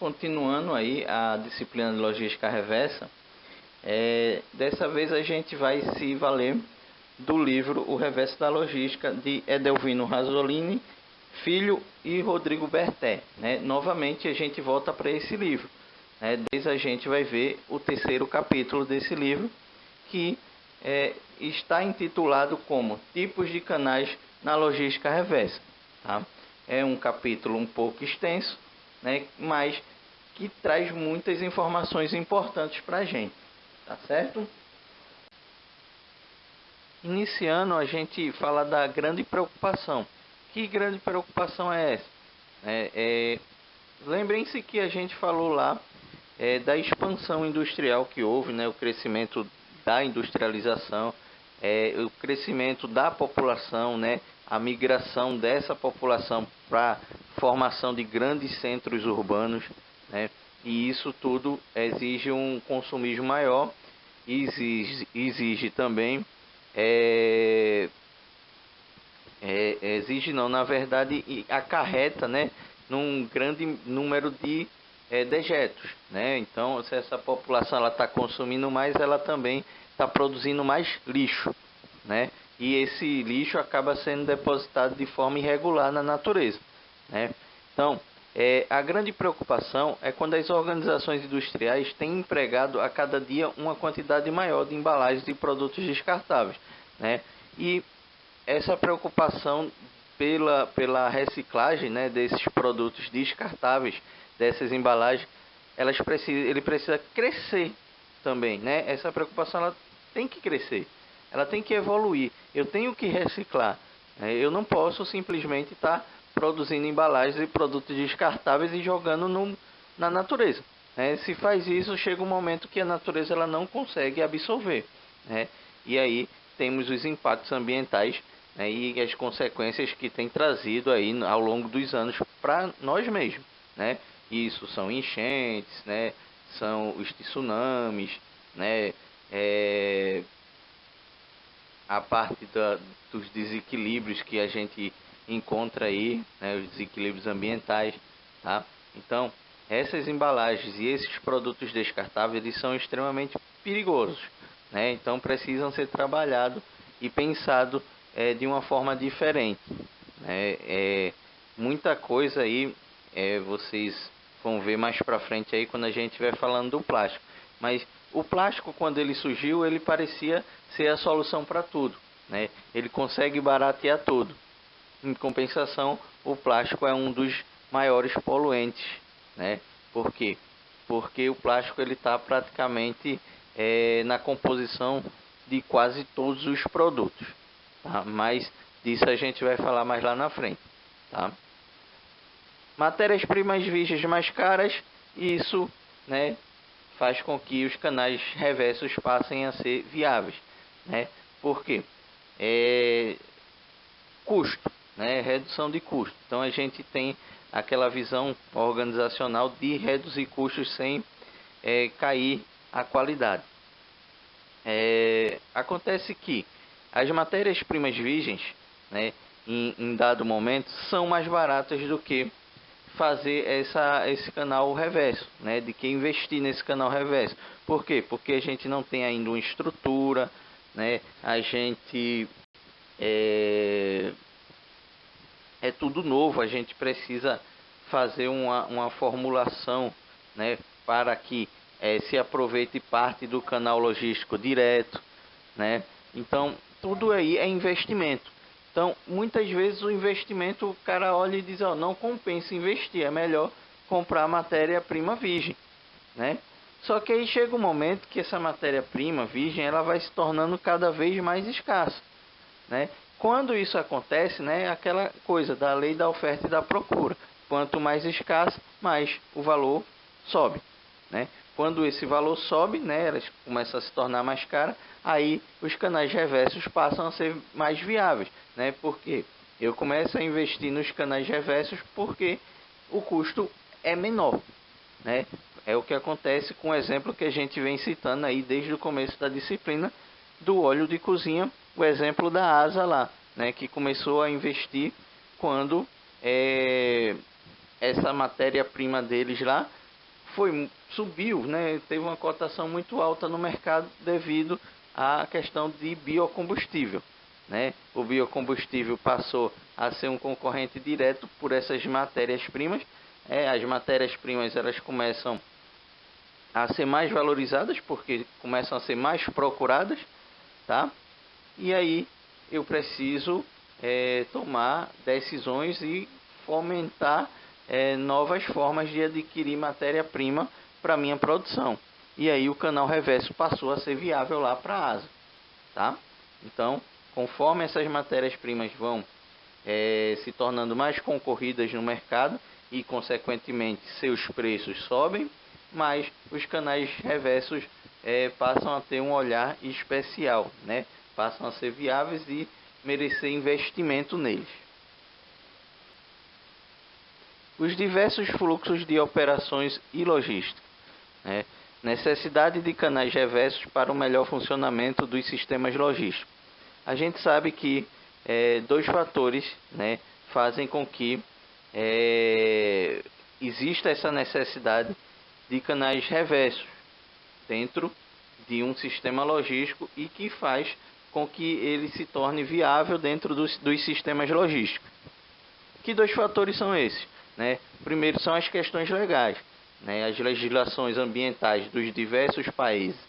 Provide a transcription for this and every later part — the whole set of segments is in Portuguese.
continuando aí a disciplina de logística reversa, dessa vez a gente vai se valer do livro O Reverso da Logística, de Edelvino Rasolini Filho e Rodrigo Berté. Novamente a gente volta para esse livro. Depois a gente vai ver o terceiro capítulo desse livro, que está intitulado como Tipos de Canais na Logística Reversa. Tá? É um capítulo um pouco extenso, mas que traz muitas informações importantes para a gente. Tá certo? Iniciando, a gente fala da grande preocupação. Que grande preocupação é essa? Lembrem-se que a gente falou lá da expansão industrial que houve, o crescimento da industrialização, o crescimento da população, a migração dessa população para a formação de grandes centros urbanos, e isso tudo exige um consumismo maior, exige também exige não, na verdade acarreta, num grande número de dejetos, Então, se essa população está consumindo mais, ela também está produzindo mais lixo, E esse lixo acaba sendo depositado de forma irregular na natureza, Então, a grande preocupação é quando as organizações industriais têm empregado a cada dia uma quantidade maior de embalagens e produtos descartáveis, E essa preocupação pela reciclagem, desses produtos descartáveis, dessas embalagens, ele precisa crescer também, Essa preocupação ela tem que crescer, ela tem que evoluir. Eu tenho que reciclar, Eu não posso simplesmente estar produzindo embalagens e produtos descartáveis e jogando na natureza. Se faz isso, chega um momento que a natureza ela não consegue absorver, E aí temos os impactos ambientais, e as consequências que tem trazido aí ao longo dos anos para nós mesmos, Isso são enchentes, são os tsunamis, A parte dos desequilíbrios que a gente encontra aí, os desequilíbrios ambientais, tá? Então, essas embalagens e esses produtos descartáveis eles são extremamente perigosos, Então, precisam ser trabalhados e pensados de uma forma diferente, muita coisa aí vocês vão ver mais para frente aí quando a gente estiver falando do plástico. Mas o plástico, quando ele surgiu, ele parecia ser a solução para tudo, Ele consegue baratear tudo. Em compensação, o plástico é um dos maiores poluentes, Por quê? Porque o plástico ele está praticamente na composição de quase todos os produtos, tá? Mas disso a gente vai falar mais lá na frente, tá? Matérias-primas virgens mais caras, isso, faz com que os canais reversos passem a ser viáveis, Por quê? Custo, redução de custo. Então a gente tem aquela visão organizacional de reduzir custos sem cair a qualidade. Acontece que as matérias-primas virgens, em dado momento, são mais baratas do que fazer esse canal reverso, de que investir nesse canal reverso. Por quê? Porque a gente não tem ainda uma estrutura, a gente é tudo novo, a gente precisa fazer uma formulação, para que se aproveite parte do canal logístico direto, Então, tudo aí é investimento. Então, muitas vezes o investimento, o cara olha e diz, não compensa investir, é melhor comprar matéria-prima virgem, Só que aí chega um momento que essa matéria-prima virgem, ela vai se tornando cada vez mais escassa, Quando isso acontece, aquela coisa da lei da oferta e da procura. Quanto mais escassa, mais o valor sobe, Quando esse valor sobe, elas começam a se tornar mais caras, aí os canais reversos passam a ser mais viáveis, Porque eu começo a investir nos canais reversos porque o custo é menor, É o que acontece com o exemplo que a gente vem citando aí desde o começo da disciplina do óleo de cozinha, o exemplo da ASA lá, que começou a investir quando essa matéria-prima deles lá subiu, né? Teve uma cotação muito alta no mercado devido à questão de biocombustível, né? O biocombustível passou a ser um concorrente direto por essas matérias-primas. As matérias-primas elas começam a ser mais valorizadas porque começam a ser mais procuradas, tá? E aí eu preciso tomar decisões e fomentar novas formas de adquirir matéria-prima para minha produção. E aí o canal reverso passou a ser viável lá para a Asa, tá? Então, conforme essas matérias-primas vão se tornando mais concorridas no mercado e, consequentemente, seus preços sobem, mas os canais reversos passam a ter um olhar especial, né? Passam a ser viáveis e merecer investimento neles. Os diversos fluxos de operações e logística, né? Necessidade de canais reversos para o melhor funcionamento dos sistemas logísticos. A gente sabe que dois fatores, né, fazem com que exista essa necessidade de canais reversos dentro de um sistema logístico e que faz com que ele se torne viável dentro dos sistemas logísticos. Que dois fatores são esses, né? Primeiro são as questões legais, né? As legislações ambientais dos diversos países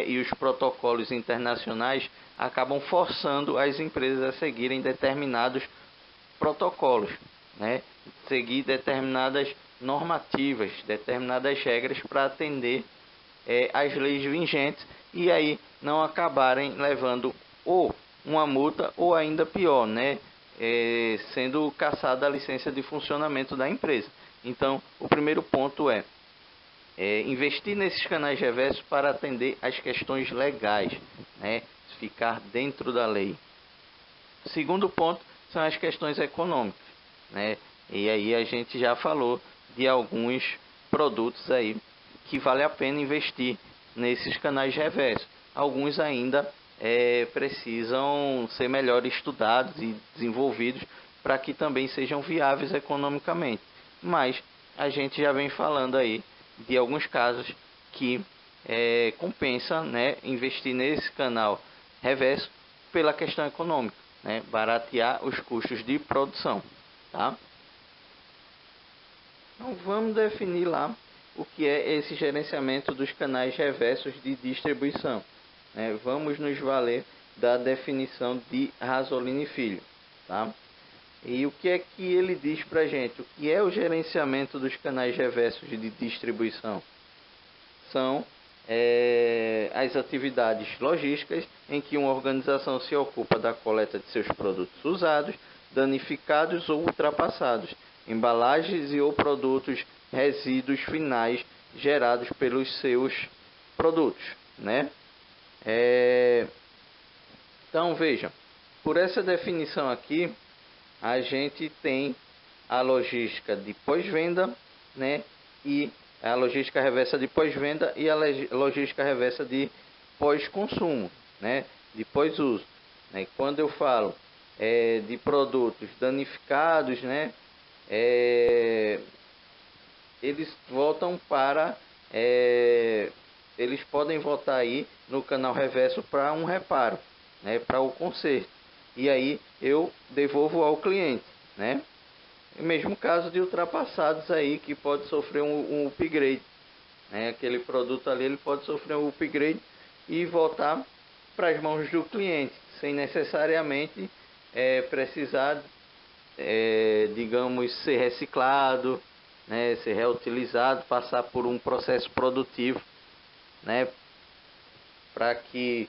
e os protocolos internacionais acabam forçando as empresas a seguirem determinados protocolos, né? Seguir determinadas normativas, determinadas regras para atender as leis vigentes e aí não acabarem levando ou uma multa ou ainda pior, né? Sendo cassada a licença de funcionamento da empresa. Então, o primeiro ponto é investir nesses canais reversos para atender as questões legais, né? Ficar dentro da lei. O segundo ponto são as questões econômicas, né? E aí a gente já falou de alguns produtos aí que vale a pena investir nesses canais reversos. Alguns ainda precisam ser melhor estudados e desenvolvidos para que também sejam viáveis economicamente. Mas a gente já vem falando aí de alguns casos que compensa, né, investir nesse canal reverso pela questão econômica, né, baratear os custos de produção, tá? Então vamos definir lá o que é esse gerenciamento dos canais reversos de distribuição. Vamos nos valer da definição de Rasolini Filho, tá? E o que é que ele diz para a gente? O que é o gerenciamento dos canais reversos de distribuição? São as atividades logísticas em que uma organização se ocupa da coleta de seus produtos usados, danificados ou ultrapassados, embalagens e ou produtos resíduos finais gerados pelos seus produtos, né? Então vejam, por essa definição aqui, a gente tem a logística de pós-venda, né? E a logística reversa de pós-venda e a logística reversa de pós-consumo, né? De pós-uso, né? Quando eu falo de produtos danificados, né? Eles voltam para eles podem voltar aí no canal reverso para um reparo, né, para o conserto, e aí eu devolvo ao cliente, né? O mesmo caso de ultrapassados aí que pode sofrer um upgrade, né? Aquele produto ali ele pode sofrer um upgrade e voltar para as mãos do cliente sem necessariamente precisar digamos ser reciclado, né, ser reutilizado, passar por um processo produtivo, né, para que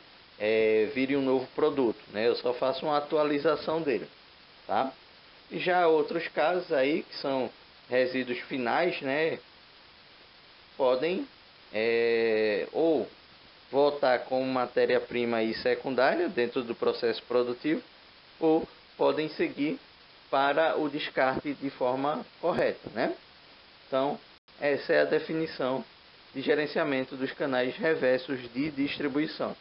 vire um novo produto, né? Eu só faço uma atualização dele, tá? E já outros casos aí que são resíduos finais, né, podem ou voltar como matéria-prima e secundária dentro do processo produtivo ou podem seguir para o descarte de forma correta, né? Então, essa é a definição de gerenciamento dos canais reversos de distribuição,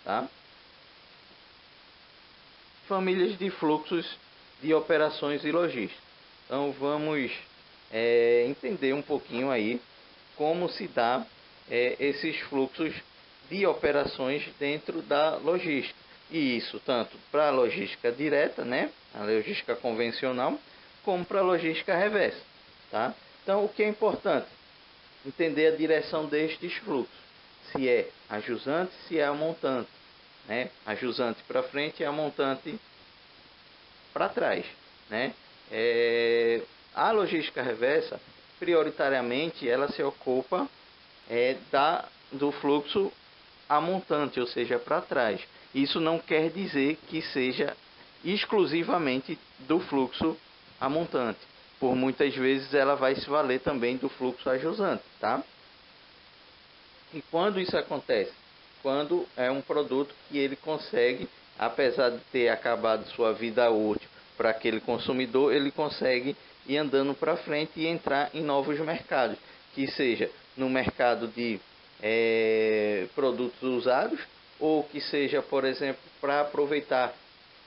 tá? Famílias de fluxos de operações e logística. Então, vamos entender um pouquinho aí como se dá esses fluxos de operações dentro da logística. E isso tanto para a logística direta, né, a logística convencional, como para a logística reversa. Tá? Então, o que é importante? Entender a direção destes fluxos. Se é a jusante, se é a montante. Né? A jusante para frente e a montante para trás. Né? A logística reversa, prioritariamente, ela se ocupa do fluxo a montante, ou seja, para trás. Isso não quer dizer que seja exclusivamente do fluxo a montante. Por muitas vezes ela vai se valer também do fluxo a jusante, tá? E quando isso acontece? Quando é um produto que ele consegue, apesar de ter acabado sua vida útil para aquele consumidor, ele consegue ir andando para frente e entrar em novos mercados, que seja no mercado de produtos usados, ou que seja, por exemplo, para aproveitar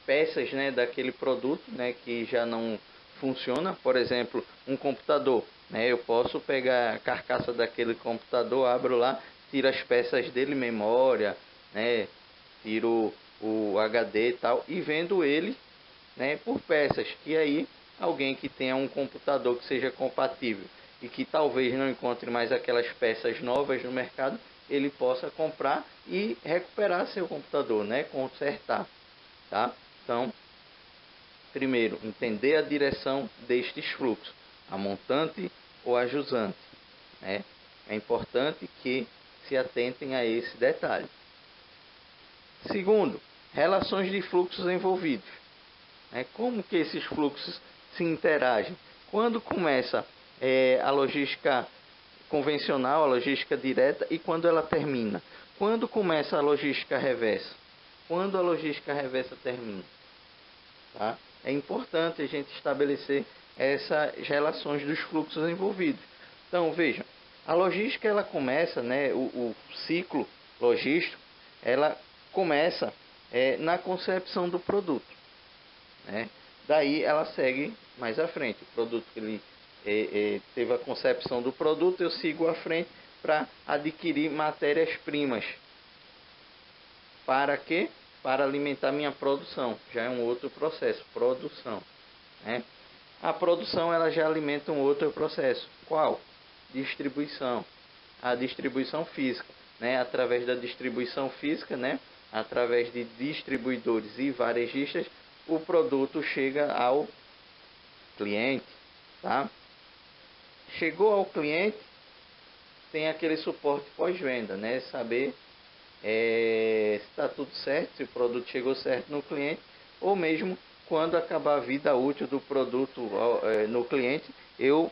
peças, né, daquele produto, né, que já não funciona. Por exemplo, um computador, né, eu posso pegar a carcaça daquele computador, abro lá, tiro as peças dele, memória, né, tiro o HD e tal, e vendo ele, né, por peças. E aí alguém que tenha um computador que seja compatível e que talvez não encontre mais aquelas peças novas no mercado, ele possa comprar e recuperar seu computador, né, consertar, tá? Então, primeiro, entender a direção destes fluxos, a montante ou a jusante, né? É importante que se atentem a esse detalhe. Segundo, relações de fluxos envolvidos. Como que esses fluxos se interagem? Quando começa a logística convencional, a logística direta, e quando ela termina? Quando começa a logística reversa? Quando a logística reversa termina? Tá? É importante a gente estabelecer essas relações dos fluxos envolvidos. Então, vejam, a logística ela começa, né, o ciclo logístico, ela começa na concepção do produto. Né? Daí ela segue mais à frente. O produto que ele teve a concepção do produto, eu sigo à frente para adquirir matérias-primas. Para quê? Para alimentar minha produção. Já é um outro processo, produção. Né? A produção ela já alimenta um outro processo. Qual? Distribuição. A distribuição física. Né? Através da distribuição física, né? Através de distribuidores e varejistas, o produto chega ao cliente. Tá? Chegou ao cliente, tem aquele suporte pós-venda, né? Saber se está tudo certo, se o produto chegou certo no cliente, ou mesmo quando acabar a vida útil do produto no cliente, eu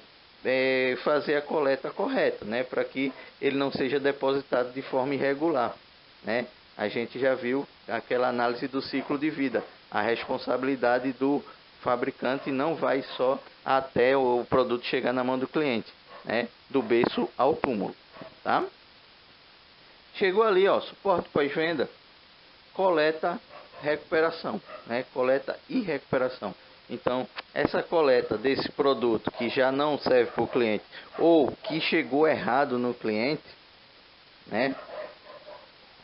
fazer a coleta correta, né? Para que ele não seja depositado de forma irregular. Né? A gente já viu aquela análise do ciclo de vida. A responsabilidade do fabricante não vai só até o produto chegar na mão do cliente, né? Do berço ao túmulo. Tá? Chegou ali, ó, suporte pós-venda, coleta, recuperação, né? Coleta e recuperação. Então, essa coleta desse produto que já não serve para o cliente ou que chegou errado no cliente, né?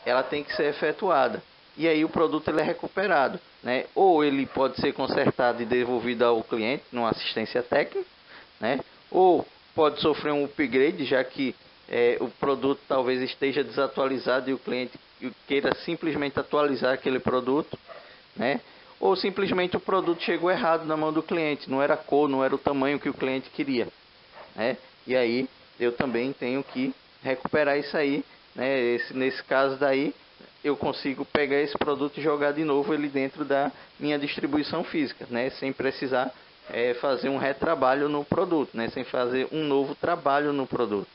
Ela tem que ser efetuada. E aí o produto ele é recuperado, né? Ou ele pode ser consertado e devolvido ao cliente numa assistência técnica, né? Ou pode sofrer um upgrade, já que o produto talvez esteja desatualizado e o cliente queira simplesmente atualizar aquele produto, né? Ou simplesmente o produto chegou errado na mão do cliente, não era a cor, não era o tamanho que o cliente queria, né? E aí eu também tenho que recuperar isso aí, né? Nesse caso daí eu consigo pegar esse produto e jogar de novo ele dentro da minha distribuição física, né? Sem precisar fazer um retrabalho no produto, né? Sem fazer um novo trabalho no produto.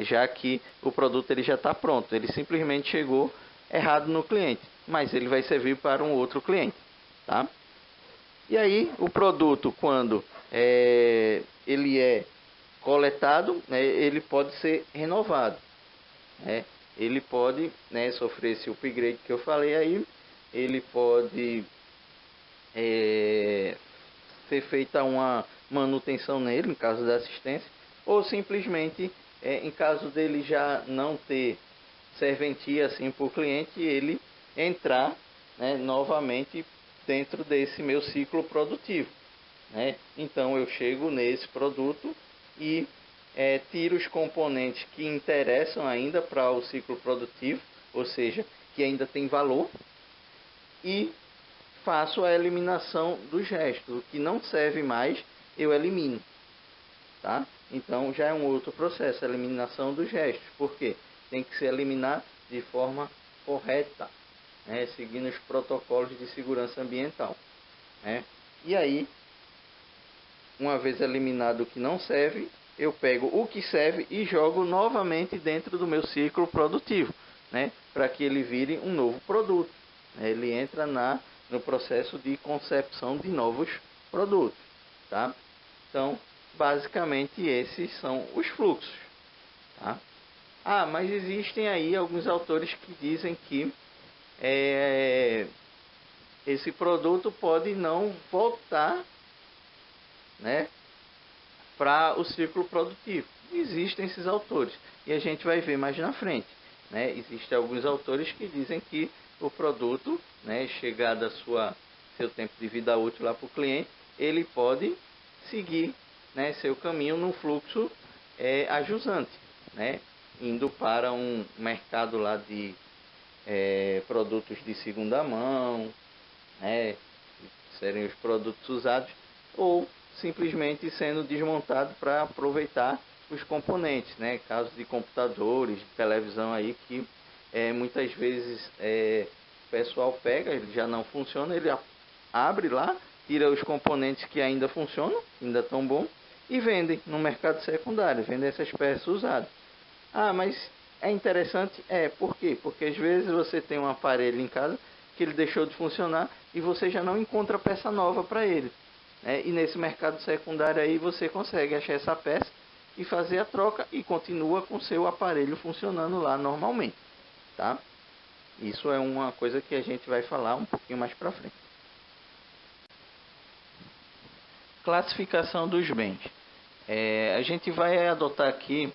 Já que o produto ele já está pronto, ele simplesmente chegou errado no cliente, mas ele vai servir para um outro cliente, tá? E aí o produto, quando ele é coletado, né, ele pode ser renovado, né? Ele pode, né, sofrer esse upgrade que eu falei aí, ele pode ser feita uma manutenção nele, em caso da assistência, ou simplesmente em caso dele já não ter serventia assim para o cliente, ele entrar, né, novamente dentro desse meu ciclo produtivo, né? Então eu chego nesse produto e tiro os componentes que interessam ainda para o ciclo produtivo, ou seja, que ainda tem valor, e faço a eliminação dos restos. O que não serve mais, eu elimino, tá? Então já é um outro processo, a eliminação dos restos. Por quê? Tem que se eliminar de forma correta, né? Seguindo os protocolos de segurança ambiental, né? E aí, uma vez eliminado o que não serve, eu pego o que serve e jogo novamente dentro do meu ciclo produtivo, né? Para que ele vire um novo produto. Ele entra no processo de concepção de novos produtos, tá? Então, basicamente esses são os fluxos, tá? Ah, mas existem aí alguns autores que dizem que esse produto pode não voltar, né, para o ciclo produtivo. Existem esses autores e a gente vai ver mais na frente, né? Existem alguns autores que dizem que o produto, né, chegado a seu tempo de vida útil lá para o cliente, ele pode seguir, né, seu caminho num fluxo ajusante, né, indo para um mercado lá de produtos de segunda mão, né, serem os produtos usados, ou simplesmente sendo desmontado para aproveitar os componentes, né? Casos de computadores, de televisão aí que muitas vezes o pessoal pega, ele já não funciona, ele abre lá, tira os componentes que ainda funcionam, ainda estão bons, e vendem no mercado secundário, vendem essas peças usadas. Ah, mas é interessante? Por quê? Porque às vezes você tem um aparelho em casa que ele deixou de funcionar e você já não encontra peça nova para ele, né? E nesse mercado secundário aí você consegue achar essa peça e fazer a troca e continua com seu aparelho funcionando lá normalmente, tá? Isso é uma coisa que a gente vai falar um pouquinho mais para frente. Classificação dos bens. A gente vai adotar aqui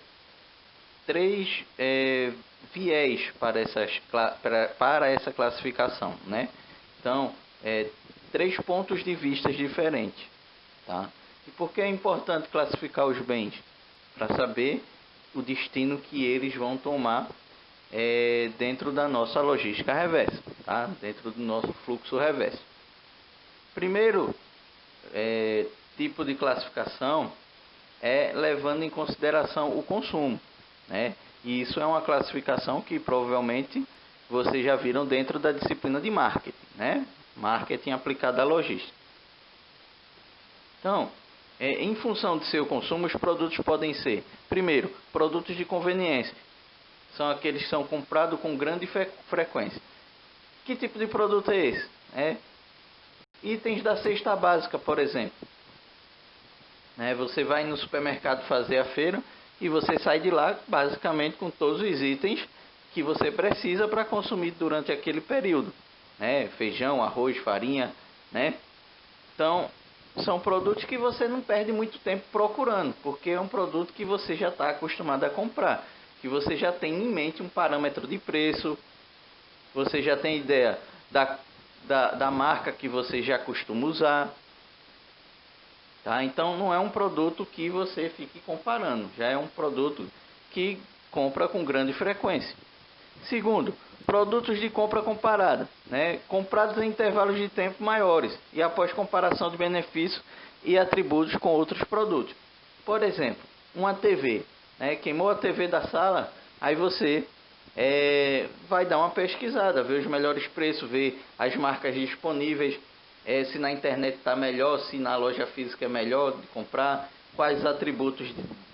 três viés para essa classificação, né? Então, três pontos de vista diferentes, tá? E por que é importante classificar os bens? Para saber o destino que eles vão tomar dentro da nossa logística reversa, tá? Dentro do nosso fluxo reverso. Primeiro tipo de classificação levando em consideração o consumo, né? E isso é uma classificação que provavelmente vocês já viram dentro da disciplina de marketing, né? Marketing aplicado à logística. Então, em função de seu consumo, os produtos podem ser, primeiro, produtos de conveniência. São aqueles que são comprados com grande frequência. Que tipo de produto é esse? Itens da cesta básica, por exemplo. Você vai no supermercado fazer a feira e você sai de lá basicamente com todos os itens que você precisa para consumir durante aquele período, né? Feijão, arroz, farinha, né? Então, são produtos que você não perde muito tempo procurando, porque é um produto que você já está acostumado a comprar, que você já tem em mente um parâmetro de preço, você já tem ideia da marca que você já costuma usar. Tá? Então não é um produto que você fique comparando, já é um produto que compra com grande frequência. Segundo, produtos de compra comparada, né? Comprados em intervalos de tempo maiores e após comparação de benefícios e atributos com outros produtos. Por exemplo, uma TV, né? Queimou a TV da sala, aí você vai dar uma pesquisada, ver os melhores preços, ver as marcas disponíveis, se na internet está melhor, se na loja física é melhor de comprar, quais atributos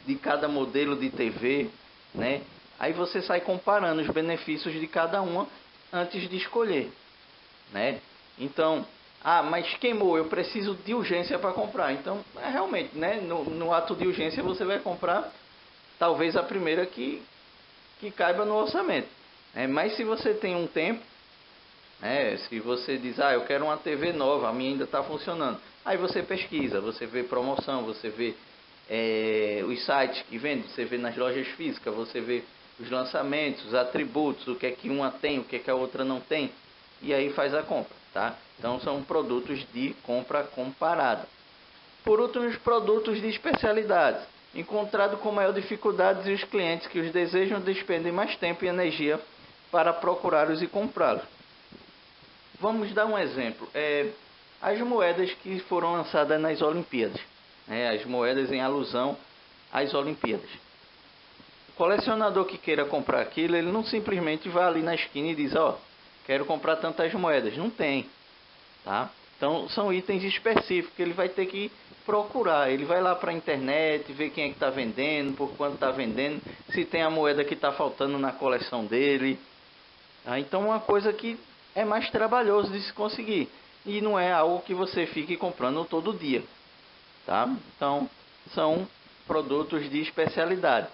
de cada modelo de TV, né? Aí você sai comparando os benefícios de cada uma antes de escolher, né? Então, mas queimou, eu preciso de urgência para comprar. Então, realmente, né? No ato de urgência você vai comprar talvez a primeira que caiba no orçamento. Mas se você tem um tempo, se você diz, eu quero uma TV nova, a minha ainda está funcionando. Aí você pesquisa, você vê promoção, você vê os sites que vendem, você vê nas lojas físicas, você vê os lançamentos, os atributos, o que é que uma tem, o que é que a outra não tem, e aí faz a compra, tá? Então são produtos de compra comparada. Por último, os produtos de especialidades, encontrado com maior dificuldades e os clientes que os desejam despendem mais tempo e energia para procurá-los e comprá-los. Vamos dar um exemplo. As moedas que foram lançadas nas Olimpíadas, as moedas em alusão às Olimpíadas. O colecionador que queira comprar aquilo, ele não simplesmente vai ali na esquina e diz, ó, quero comprar tantas moedas. Não tem, tá? Então são itens específicos que ele vai ter que procurar. Ele vai lá para a internet, ver quem é que está vendendo, por quanto está vendendo, se tem a moeda que está faltando na coleção dele. Tá? Então uma coisa que é mais trabalhoso de se conseguir. E não é algo que você fique comprando todo dia. Tá? Então são produtos de especialidade.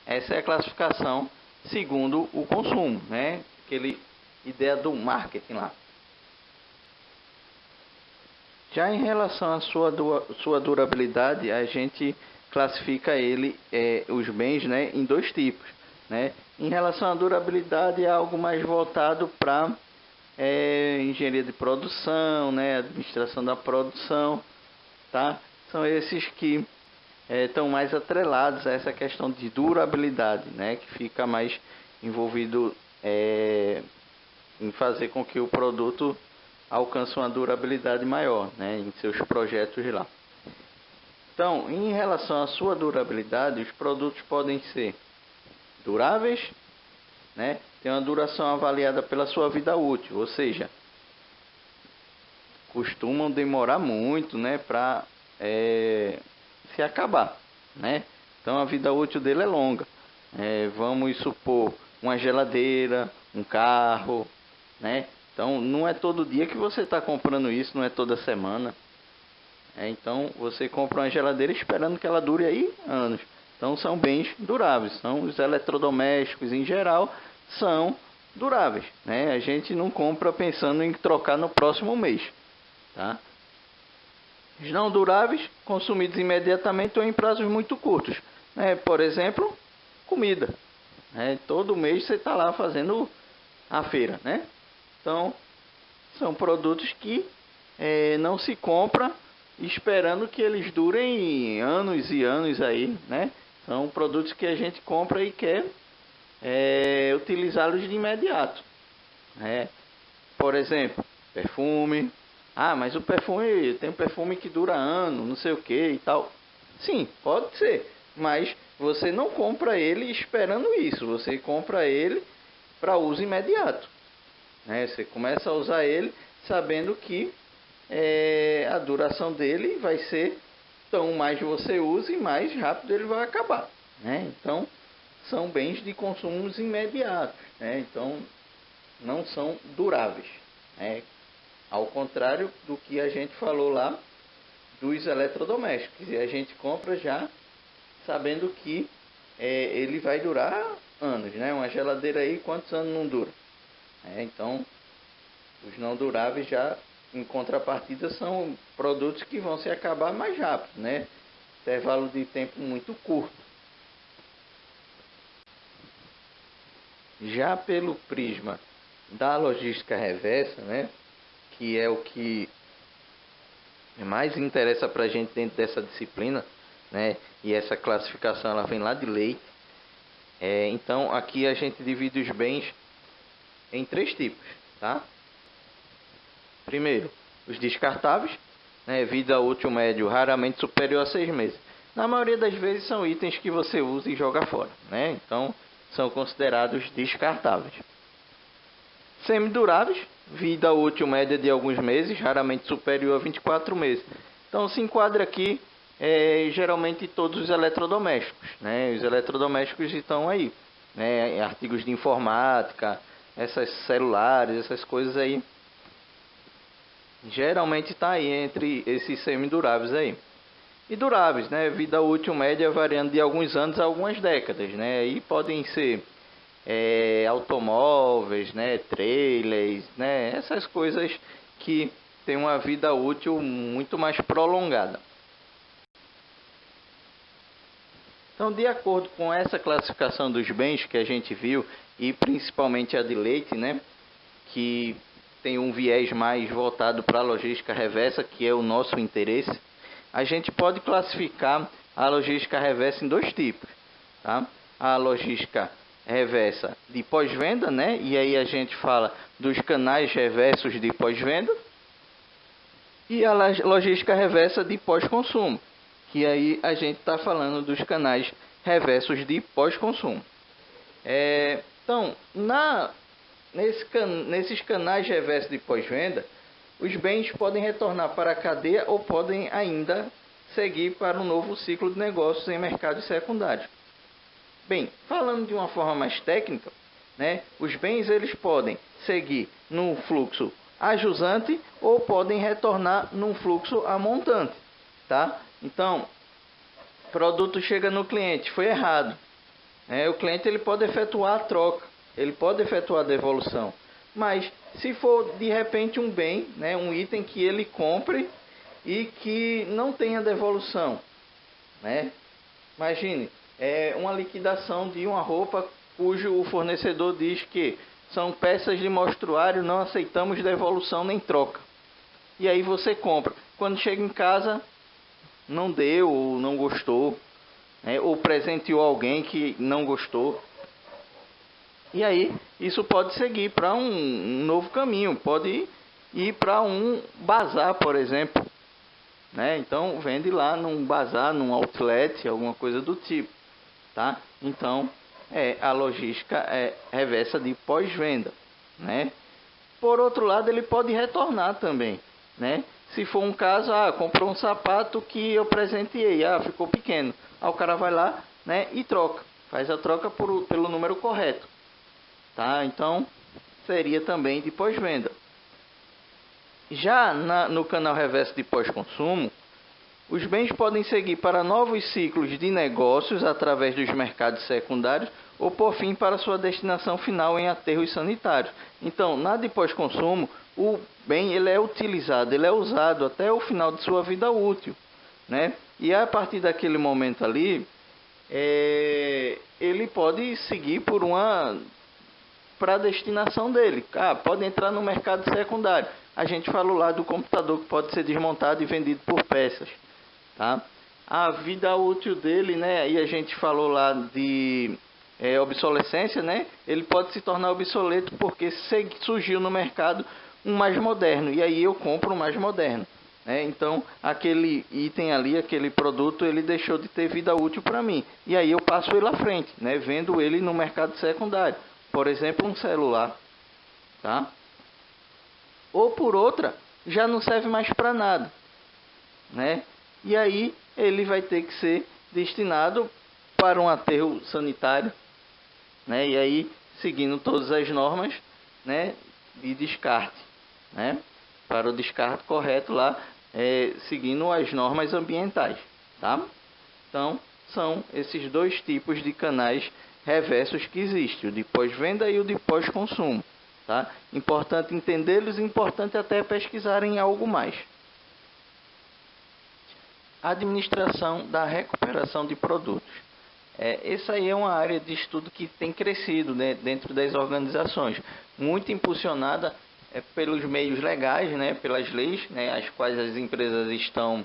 Essa é a classificação segundo o consumo, né? Aquela ideia do marketing lá. Já em relação à sua durabilidade, a gente classifica os bens, né, em dois tipos, né? Em relação à durabilidade, é algo mais voltado para engenharia de produção, né, administração da produção, tá? São esses que estão mais atrelados a essa questão de durabilidade, né, que fica mais envolvido em fazer com que o produto alcance uma durabilidade maior, né, em seus projetos lá. Então, em relação à sua durabilidade, os produtos podem ser duráveis, né, tem uma duração avaliada pela sua vida útil, ou seja, costumam demorar muito, né, para se acabar, né? Então a vida útil dele é longa. Vamos supor uma geladeira, um carro, né? Então não é todo dia que você está comprando isso, não é toda semana. Então você compra uma geladeira esperando que ela dure aí anos. Então são bens duráveis, são os eletrodomésticos em geral são duráveis, né? A gente não compra pensando em trocar no próximo mês, tá? Os não duráveis, consumidos imediatamente ou em prazos muito curtos, né? Por exemplo, comida, né? Todo mês você está lá fazendo a feira, né? Então são produtos que não se compra esperando que eles durem anos e anos aí, né? São produtos que a gente compra e quer utilizá-los de imediato, né? Por exemplo, perfume. Ah, mas o perfume, tem um perfume que dura ano, não sei o que e tal. Sim, pode ser, mas você não compra ele esperando isso, você compra ele para uso imediato, né? Você começa a usar ele sabendo que a duração dele vai ser, então mais você usa e mais rápido ele vai acabar, né? Então são bens de consumos imediatos, né? Então não são duráveis, né? Ao contrário do que a gente falou lá dos eletrodomésticos, e a gente compra já sabendo que ele vai durar anos, né? Uma geladeira aí, quantos anos não dura? Então os não duráveis já em contrapartida são produtos que vão se acabar mais rápido, né? Intervalo de tempo muito curto. Já pelo prisma da logística reversa, né, que é o que mais interessa para a gente dentro dessa disciplina, né, e essa classificação ela vem lá de lei. Então aqui a gente divide os bens em três tipos, tá? Primeiro, os descartáveis, né, vida útil médio raramente superior a 6 meses. Na maioria das vezes são itens que você usa e joga fora, né? Então são considerados descartáveis. Semiduráveis, vida útil média de alguns meses, raramente superior a 24 meses. Então se enquadra aqui geralmente todos os eletrodomésticos, né? Os eletrodomésticos estão aí, né? Artigos de informática, essas celulares, essas coisas aí, geralmente está aí entre esses semiduráveis aí. E duráveis, né? Vida útil média variando de alguns anos a algumas décadas, né? E podem ser automóveis, né? Trailers, né? Essas coisas que têm uma vida útil muito mais prolongada. Então, de acordo com essa classificação dos bens que a gente viu, e principalmente a de leite, né, que tem um viés mais voltado para a logística reversa, que é o nosso interesse, a gente pode classificar a logística reversa em dois tipos, tá? A logística reversa de pós-venda, né? E aí a gente fala dos canais reversos de pós-venda, e a logística reversa de pós-consumo, que aí a gente está falando dos canais reversos de pós-consumo. Então, nesses canais reversos de pós-venda, os bens podem retornar para a cadeia ou podem ainda seguir para um novo ciclo de negócios em mercados secundários. Bem, falando de uma forma mais técnica, né, os bens eles podem seguir num fluxo ajusante ou podem retornar num fluxo amontante, tá? Então, o produto chega no cliente, foi errado. O cliente ele pode efetuar a troca, ele pode efetuar a devolução. Mas se for de repente um bem, né, um item que ele compre e que não tenha devolução, né? Imagine, uma liquidação de uma roupa cujo o fornecedor diz que são peças de mostruário, não aceitamos devolução nem troca. E aí você compra. Quando chega em casa, não deu ou não gostou, né? Ou presenteou alguém que não gostou. E aí isso pode seguir para um novo caminho, pode ir para um bazar, por exemplo, né? Então vende lá num bazar, num outlet, alguma coisa do tipo, tá? Então a logística reversa de pós-venda, né? Por outro lado, ele pode retornar também, né? Se for um caso, comprou um sapato que eu presenteei, ficou pequeno. Aí o cara vai lá, né, e troca, faz a troca pelo número correto, tá? Então seria também de pós-venda. Já no canal reverso de pós-consumo, os bens podem seguir para novos ciclos de negócios através dos mercados secundários ou, por fim, para sua destinação final em aterros sanitários. Então, na de pós-consumo, o bem ele é utilizado, ele é usado até o final de sua vida útil, né? E a partir daquele momento ali, ele pode seguir para a destinação dele. Pode entrar no mercado secundário. A gente falou lá do computador que pode ser desmontado e vendido por peças, tá? A vida útil dele, né? E a gente falou lá de obsolescência, né? Ele pode se tornar obsoleto porque surgiu no mercado um mais moderno e aí eu compro um mais moderno, né? Então aquele item ali, aquele produto, ele deixou de ter vida útil para mim e aí eu passo ele à frente, né? Vendo ele no mercado secundário, por exemplo, um celular, tá? Ou por outra, já não serve mais para nada, né? E aí ele vai ter que ser destinado para um aterro sanitário, né? E aí seguindo todas as normas, né, de descarte, né? Para o descarte correto lá, seguindo as normas ambientais, tá? Então são esses dois tipos de canais reversos que existem, o de pós-venda e o de pós-consumo, tá? Importante entendê-los, importante até pesquisarem algo mais. Administração da recuperação de produtos. Essa aí é uma área de estudo que tem crescido, né, dentro das organizações, muito impulsionada pelos meios legais, né, pelas leis, né, as quais as empresas estão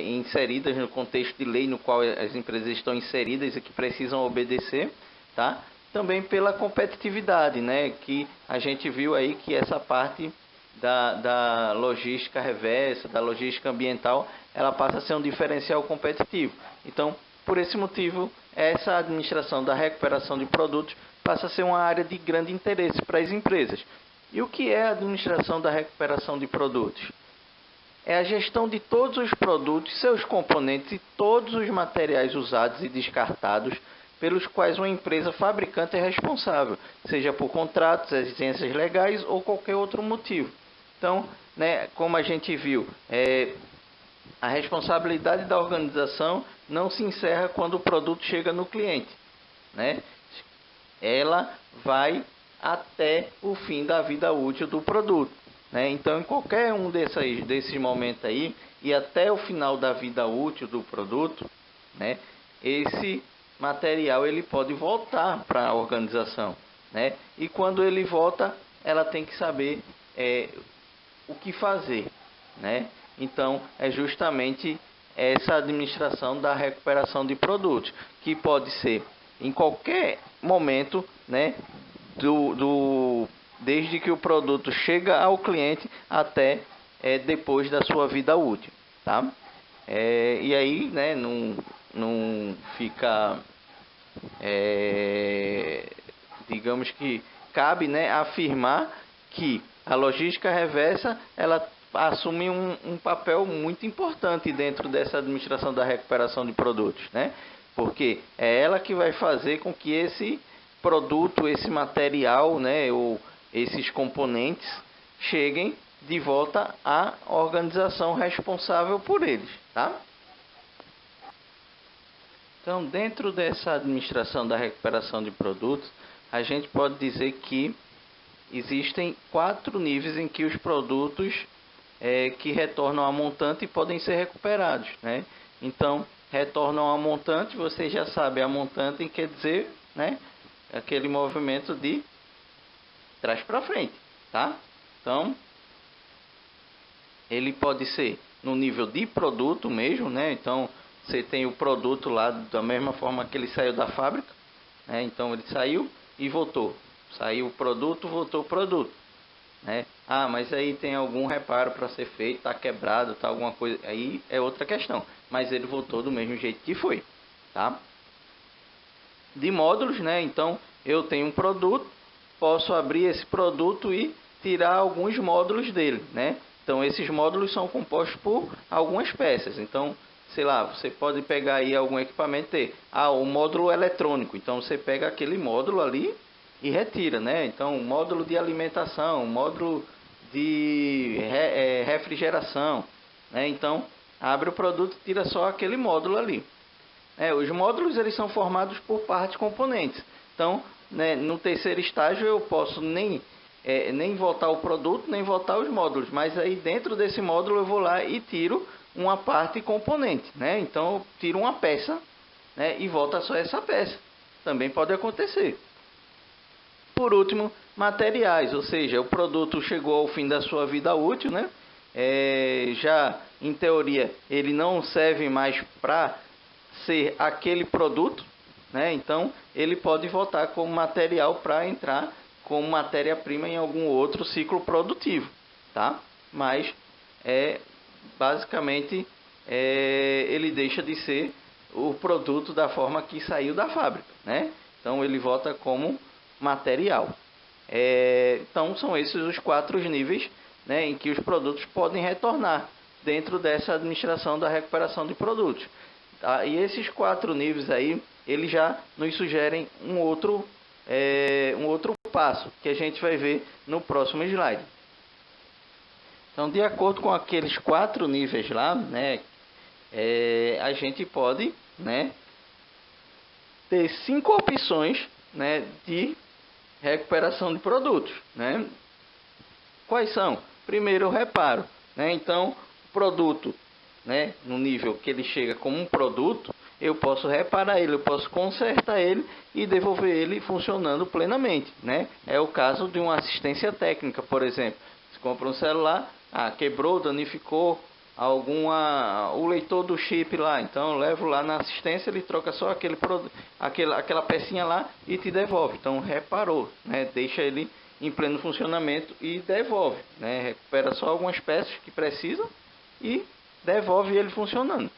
inseridas no contexto de lei no qual as empresas estão inseridas e que precisam obedecer, tá? Também pela competitividade, né, que a gente viu aí que essa parte da logística reversa, da logística ambiental, ela passa a ser um diferencial competitivo. Então, por esse motivo, essa administração da recuperação de produtos passa a ser uma área de grande interesse para as empresas. E o que é a administração da recuperação de produtos? É a gestão de todos os produtos, seus componentes e todos os materiais usados e descartados pelos quais uma empresa fabricante é responsável, seja por contratos, exigências legais ou qualquer outro motivo. Então, né, como a gente viu, a responsabilidade da organização não se encerra quando o produto chega no cliente, né? Ela vai até o fim da vida útil do produto, né? Então, em qualquer um desses momentos aí, e até o final da vida útil do produto, né, esse material ele pode voltar para a organização, né? E quando ele volta, ela tem que saber o que fazer, né? Então, é justamente essa administração da recuperação de produtos, que pode ser em qualquer momento, né? Desde que o produto chega ao cliente até depois da sua vida útil, tá? E aí, né? Não fica, digamos que cabe, né, afirmar que a logística reversa ela assume um papel muito importante dentro dessa administração da recuperação de produtos, né? Porque é ela que vai fazer com que esse produto, esse material, né, ou esses componentes cheguem de volta à organização responsável por eles, tá? Então, dentro dessa administração da recuperação de produtos, a gente pode dizer que existem 4 níveis em que os produtos que retornam a montante podem ser recuperados, né? Então, retornam a montante, você já sabe, a montante quer dizer, né, aquele movimento de trás para frente, tá? Então, ele pode ser no nível de produto mesmo, né? Então, você tem o produto lá da mesma forma que ele saiu da fábrica, né? Então ele saiu e voltou. Saiu o produto, voltou o produto, né? Ah, mas aí tem algum reparo para ser feito, tá quebrado, tá alguma coisa, aí é outra questão. Mas ele voltou do mesmo jeito que foi, tá? De módulos, né? Então eu tenho um produto, posso abrir esse produto e tirar alguns módulos dele, né? Então esses módulos são compostos por algumas peças. Então, sei lá, você pode pegar aí algum equipamento e ter o módulo eletrônico. Então você pega aquele módulo ali e retira, né? Então, módulo de alimentação, módulo de refrigeração, né? Então, abre o produto e tira só aquele módulo ali. Os módulos eles são formados por partes componentes. Então, né, no terceiro estágio eu posso nem voltar o produto, nem voltar os módulos. Mas aí dentro desse módulo eu vou lá e tiro uma parte componente, né? Então eu tiro uma peça, né, e volta só essa peça. Também pode acontecer. Por último, materiais, ou seja, o produto chegou ao fim da sua vida útil, né? Já em teoria ele não serve mais para ser aquele produto, né? Então ele pode voltar como material para entrar como matéria-prima em algum outro ciclo produtivo, tá? Mas basicamente ele deixa de ser o produto da forma que saiu da fábrica, né? Então ele volta como material. Então são esses os 4 níveis, né, em que os produtos podem retornar dentro dessa administração da recuperação de produtos. Tá? E esses 4 níveis aí, eles já nos sugerem um outro passo que a gente vai ver no próximo slide. Então, de acordo com aqueles 4 níveis lá, né, a gente pode, né, ter 5 opções, né, de recuperação de produtos, né? Quais são? Primeiro, o reparo, né? Então, o produto, né, no nível que ele chega como um produto, eu posso reparar ele, eu posso consertar ele e devolver ele funcionando plenamente, né? É o caso de uma assistência técnica, por exemplo. Você compra um celular, quebrou, danificou o leitor do chip lá, então eu levo lá na assistência, ele troca só aquela pecinha lá e te devolve. Então reparou, né? Deixa ele em pleno funcionamento e devolve, né? Recupera só algumas peças que precisam e devolve ele funcionando.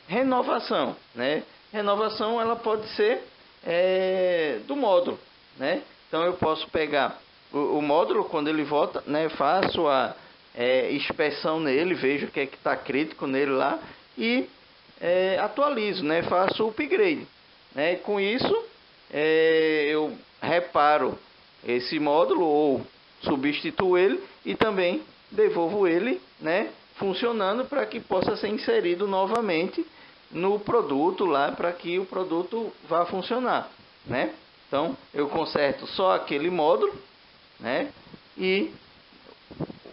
Renovação, né? Renovação ela pode ser do módulo, né? Então eu posso pegar o módulo quando ele volta, né? Faço a inspeção nele, vejo o que é que está crítico nele lá e atualizo, né? Faço o upgrade, né? E com isso eu reparo esse módulo ou substituo ele e também devolvo ele, né, funcionando para que possa ser inserido novamente no produto lá para que o produto vá funcionar, né? Então eu conserto só aquele módulo, né? E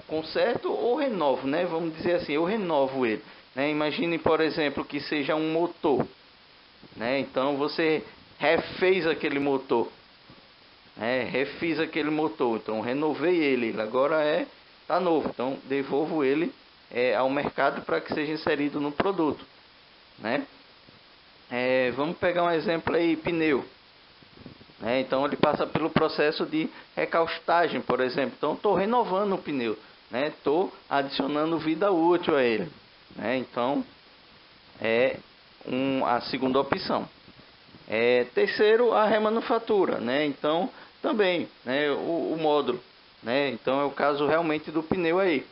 conserto ou renovo, né? Vamos dizer assim, eu renovo ele, né? Imagine, por exemplo, que seja um motor, né? Então você refez aquele motor, refiz aquele motor, então renovei ele, agora tá novo, então devolvo ele ao mercado para que seja inserido no produto, né? Vamos pegar um exemplo aí, pneu. Então ele passa pelo processo de recaustagem, por exemplo. Então estou renovando o pneu, estou adicionando vida útil a ele, então é a segunda opção. Terceiro, a remanufatura, então também o módulo, então é o caso realmente do pneu aí.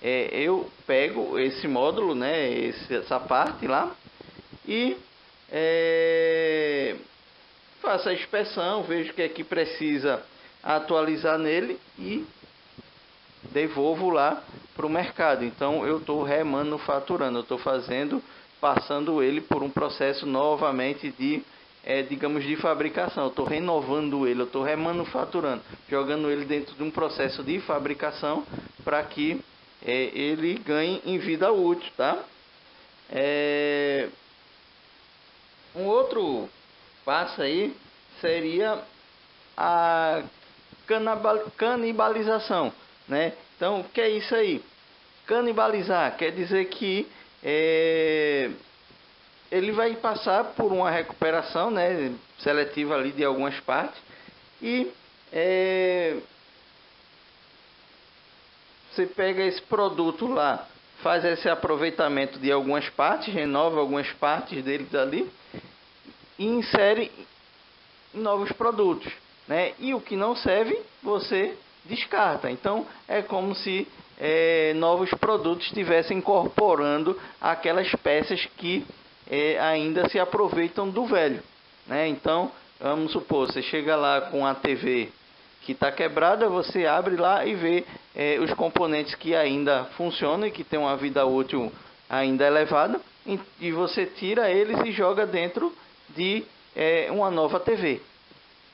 Eu pego esse módulo, essa parte lá, e faço a inspeção, vejo o que é que precisa atualizar nele e devolvo lá para o mercado. Então eu estou remanufaturando, eu estou passando ele por um processo novamente de, digamos, de fabricação. Eu estou renovando ele, eu estou remanufaturando, jogando ele dentro de um processo de fabricação para que ele ganhe em vida útil, tá? Um outro passo aí seria a canibalização, Então, o que é isso aí? Canibalizar quer dizer que ele vai passar por uma recuperação, seletiva ali de algumas partes e você pega esse produto lá, faz esse aproveitamento de algumas partes, renova algumas partes deles ali e insere em novos produtos, E o que não serve, você descarta. Então é como se novos produtos estivessem incorporando aquelas peças que ainda se aproveitam do velho, Então vamos supor, você chega lá com a TV que está quebrada, você abre lá e vê os componentes que ainda funcionam e que tem uma vida útil ainda elevada, e você tira eles e joga dentro de uma nova TV,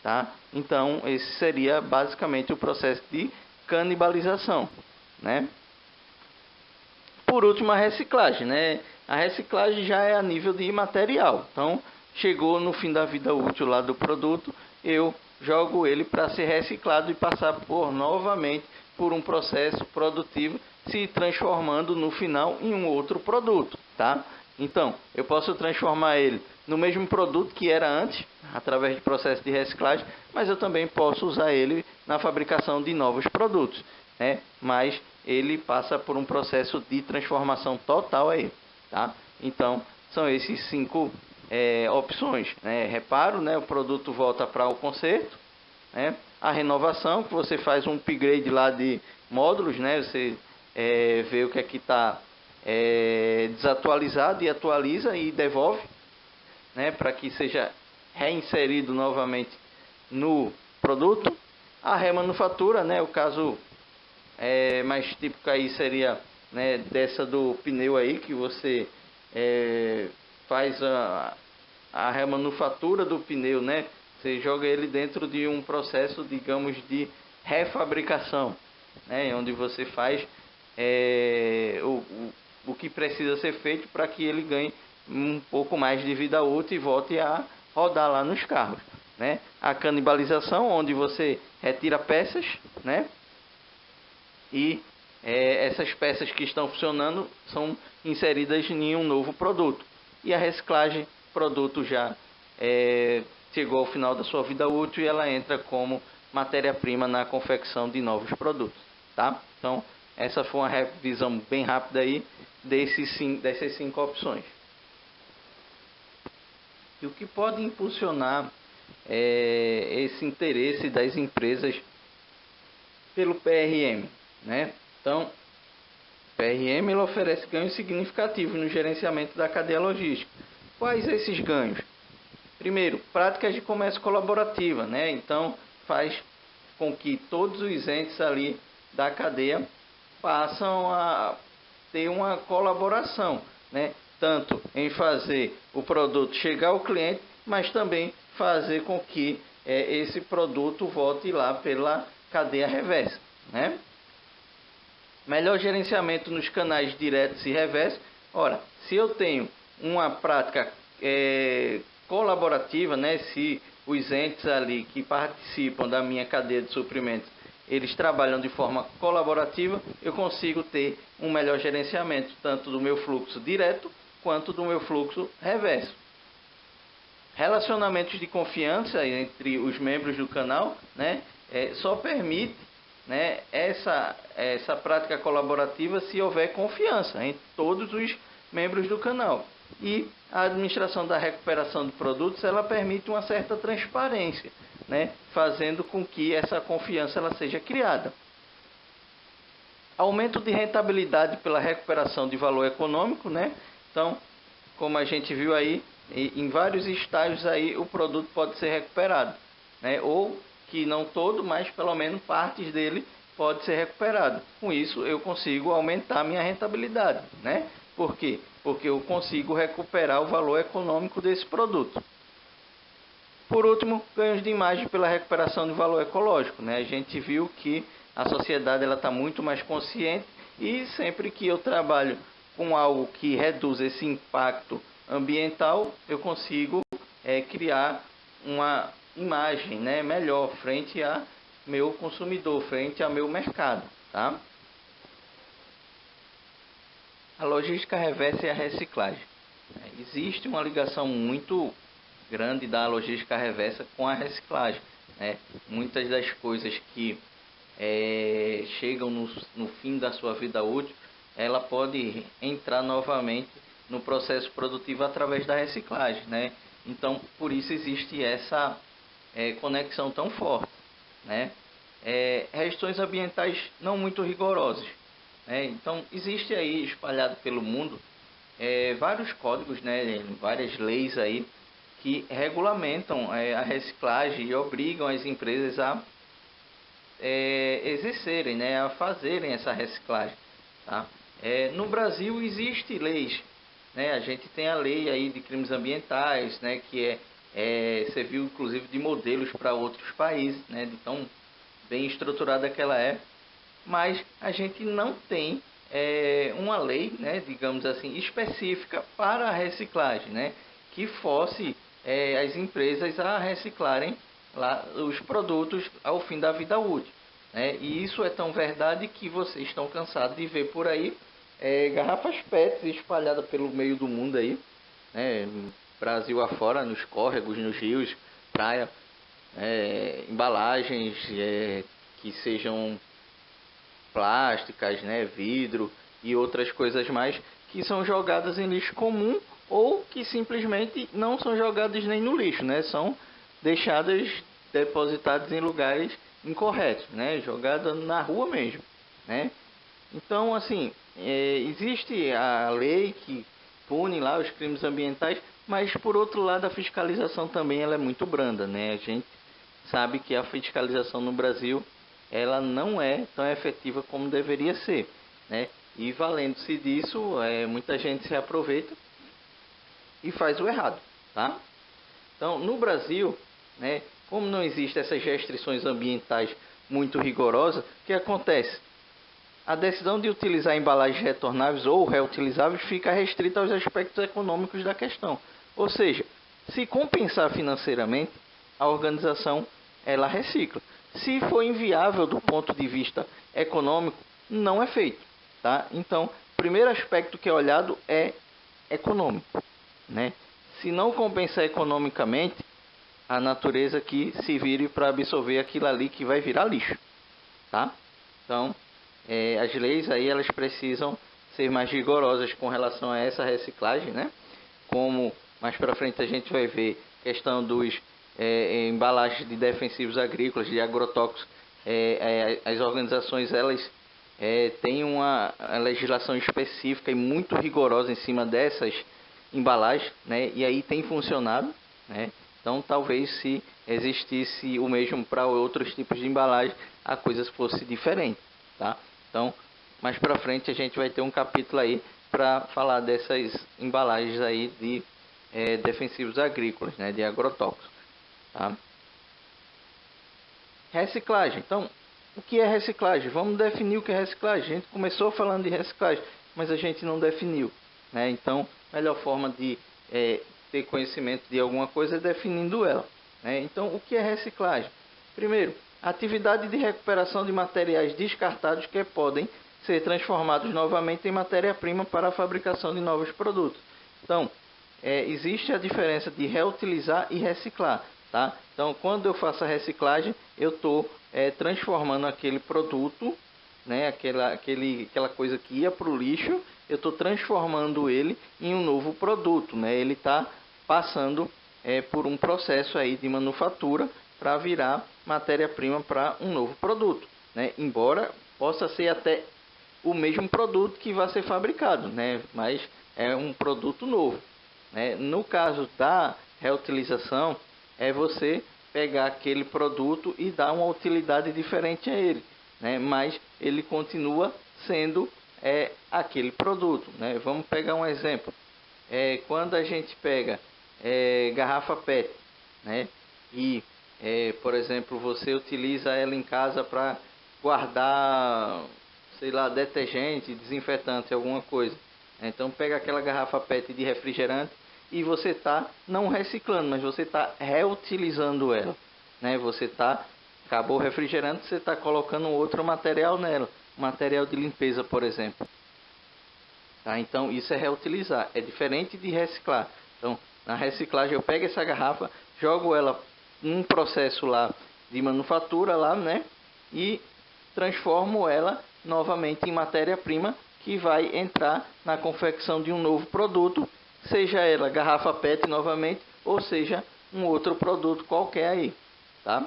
tá? Então esse seria basicamente o processo de canibalização, Por último, a reciclagem, A reciclagem já é a nível de material. Então chegou no fim da vida útil lá do produto, eu jogo ele para ser reciclado e passar novamente por um processo produtivo, se transformando no final em um outro produto, tá? Então, eu posso transformar ele no mesmo produto que era antes, através de processo de reciclagem, mas eu também posso usar ele na fabricação de novos produtos, Mas ele passa por um processo de transformação total aí, tá? Então, são esses 5 opções, reparo, o produto volta para o conserto, a renovação, que você faz um upgrade lá de módulos, você vê o que é que está desatualizado e atualiza e devolve, para que seja reinserido novamente no produto. A remanufatura, o caso mais típico aí seria dessa do pneu aí, que você faz a remanufatura do pneu, Você joga ele dentro de um processo, digamos, de refabricação, onde você faz o que precisa ser feito para que ele ganhe um pouco mais de vida útil e volte a rodar lá nos carros, A canibalização, onde você retira peças, E essas peças que estão funcionando são inseridas em um novo produto. E a reciclagem, produto já chegou ao final da sua vida útil e ela entra como matéria-prima na confecção de novos produtos, tá? Então, essa foi uma revisão bem rápida aí dessas 5 opções. E o que pode impulsionar esse interesse das empresas pelo PRM, Então, o PRM ele oferece ganhos significativos no gerenciamento da cadeia logística. Quais esses ganhos? Primeiro, práticas de comércio colaborativa, Então, faz com que todos os entes ali da cadeia passam a ter uma colaboração, Tanto em fazer o produto chegar ao cliente, mas também fazer com que esse produto volte lá pela cadeia reversa, Melhor gerenciamento nos canais diretos e reversos. Ora, se eu tenho uma prática colaborativa, né? Se os entes ali que participam da minha cadeia de suprimentos, eles trabalham de forma colaborativa, eu consigo ter um melhor gerenciamento, tanto do meu fluxo direto, quanto do meu fluxo reverso. Relacionamentos de confiança entre os membros do canal, né? Só permite, né, essa prática colaborativa se houver confiança entre todos os membros do canal. E a administração da recuperação de produtos, ela permite uma certa transparência, né, fazendo com que essa confiança ela seja criada. Aumento de rentabilidade pela recuperação de valor econômico, né? Então, como a gente viu aí, em vários estágios aí o produto pode ser recuperado, né? Ou que não todo, mas pelo menos partes dele pode ser recuperado. Com isso eu consigo aumentar minha rentabilidade, né? Por quê? Porque eu consigo recuperar o valor econômico desse produto. Por último, ganhos de imagem pela recuperação de valor ecológico, né? A gente viu que a sociedade está muito mais consciente e sempre que eu trabalho com algo que reduz esse impacto ambiental, eu consigo criar uma imagem, né, melhor frente a meu consumidor, frente a meu mercado, tá? A logística reversa e a reciclagem. Existe uma ligação muito grande da logística reversa com a reciclagem, né? Muitas das coisas que chegam no fim da sua vida útil, ela pode entrar novamente no processo produtivo através da reciclagem, né? Então, por isso existe essa conexão tão forte, né? Restrições ambientais não muito rigorosas, né? Então, existe aí espalhado pelo mundo vários códigos, né? Várias leis aí que regulamentam a reciclagem e obrigam as empresas a exercerem, né? A fazerem essa reciclagem, tá? No Brasil existe leis, né? A gente tem a lei aí de crimes ambientais, né? Que serviu inclusive de modelos para outros países, né? De tão bem estruturada que ela é, mas a gente não tem uma lei, né? Digamos assim, específica para a reciclagem, né? Que force as empresas a reciclarem lá os produtos ao fim da vida útil, né? E isso é tão verdade que vocês estão cansados de ver por aí garrafas PET espalhadas pelo meio do mundo aí, né? Brasil afora, nos córregos, nos rios, praia, embalagens que sejam plásticas, né, vidro e outras coisas mais que são jogadas em lixo comum ou que simplesmente não são jogadas nem no lixo, né? São deixadas depositadas em lugares incorretos, né? Jogadas na rua mesmo, né? Então, assim, existe a lei que pune lá os crimes ambientais, mas por outro lado a fiscalização também ela é muito branda, né? A gente sabe que a fiscalização no Brasil ela não é tão efetiva como deveria ser, né? E valendo-se disso, muita gente se aproveita e faz o errado, tá? Então, no Brasil, né, como não existem essas restrições ambientais muito rigorosas, o que acontece? A decisão de utilizar embalagens retornáveis ou reutilizáveis fica restrita aos aspectos econômicos da questão. Ou seja, se compensar financeiramente, a organização ela recicla. Se for inviável do ponto de vista econômico, não é feito, tá? Então, o primeiro aspecto que é olhado é econômico, né? Se não compensar economicamente, a natureza que se vire para absorver aquilo ali que vai virar lixo, tá? Então, as leis aí elas precisam ser mais rigorosas com relação a essa reciclagem, né? Como mais para frente a gente vai ver questão dos embalagens de defensivos agrícolas, de agrotóxicos, as organizações elas têm uma legislação específica e muito rigorosa em cima dessas embalagens, né? E aí tem funcionado, né? Então talvez se existisse o mesmo para outros tipos de embalagem, a coisa fosse diferente, tá? Então, mais para frente a gente vai ter um capítulo aí para falar dessas embalagens aí de defensivos agrícolas, né, de agrotóxicos, tá? Reciclagem. Então, o que é reciclagem? Vamos definir o que é reciclagem. A gente começou falando de reciclagem, mas a gente não definiu, né? Então, a melhor forma de ter conhecimento de alguma coisa definindo ela, né? Então, o que é reciclagem? Primeiro, atividade de recuperação de materiais descartados que podem ser transformados novamente em matéria-prima para a fabricação de novos produtos. Então, existe a diferença de reutilizar e reciclar, tá? Então, quando eu faço a reciclagem, eu estou transformando aquele produto, né, aquela coisa que ia para o lixo, eu estou transformando ele em um novo produto, né? Ele está passando por um processo aí de manufatura para virar matéria-prima para um novo produto, né? Embora possa ser até o mesmo produto que vai ser fabricado, né? Mas é um produto novo, né? No caso da reutilização, é você pegar aquele produto e dar uma utilidade diferente a ele, né? Mas ele continua sendo aquele produto, né? Vamos pegar um exemplo. Quando a gente pega garrafa PET, né? E, por exemplo, você utiliza ela em casa para guardar, sei lá, detergente, desinfetante, alguma coisa. Então pega aquela garrafa PET de refrigerante e você está não reciclando, mas você está reutilizando ela, né? Acabou o refrigerante, você está colocando outro material nela, material de limpeza, por exemplo. Tá? Então isso é reutilizar, é diferente de reciclar. Então na reciclagem eu pego essa garrafa, jogo ela num processo lá de manufatura lá, né? E transformo ela novamente em matéria-prima que vai entrar na confecção de um novo produto, seja ela garrafa PET novamente, ou seja um outro produto qualquer aí, tá?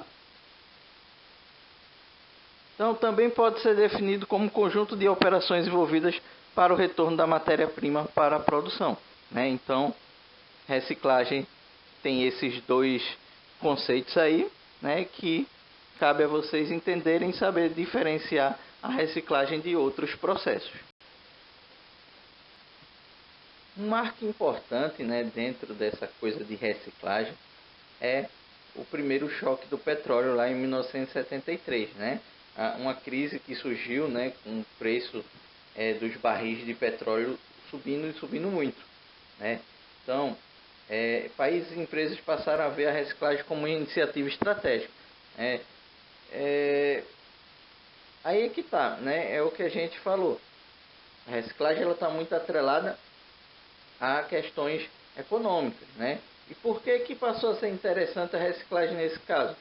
Então também pode ser definido como um conjunto de operações envolvidas para o retorno da matéria-prima para a produção, né? Então, reciclagem tem esses dois conceitos aí, né, que cabe a vocês entenderem e saber diferenciar a reciclagem de outros processos. Um marco importante, né, dentro dessa coisa de reciclagem é o primeiro choque do petróleo lá em 1973, né? Uma crise que surgiu, né, com o preço dos barris de petróleo subindo e subindo muito, né? Então, países e empresas passaram a ver a reciclagem como uma iniciativa estratégica. Aí é que tá, né? É o que a gente falou. A reciclagem ela está muito atrelada a questões econômicas, né? E por que que passou a ser interessante a reciclagem nesse caso,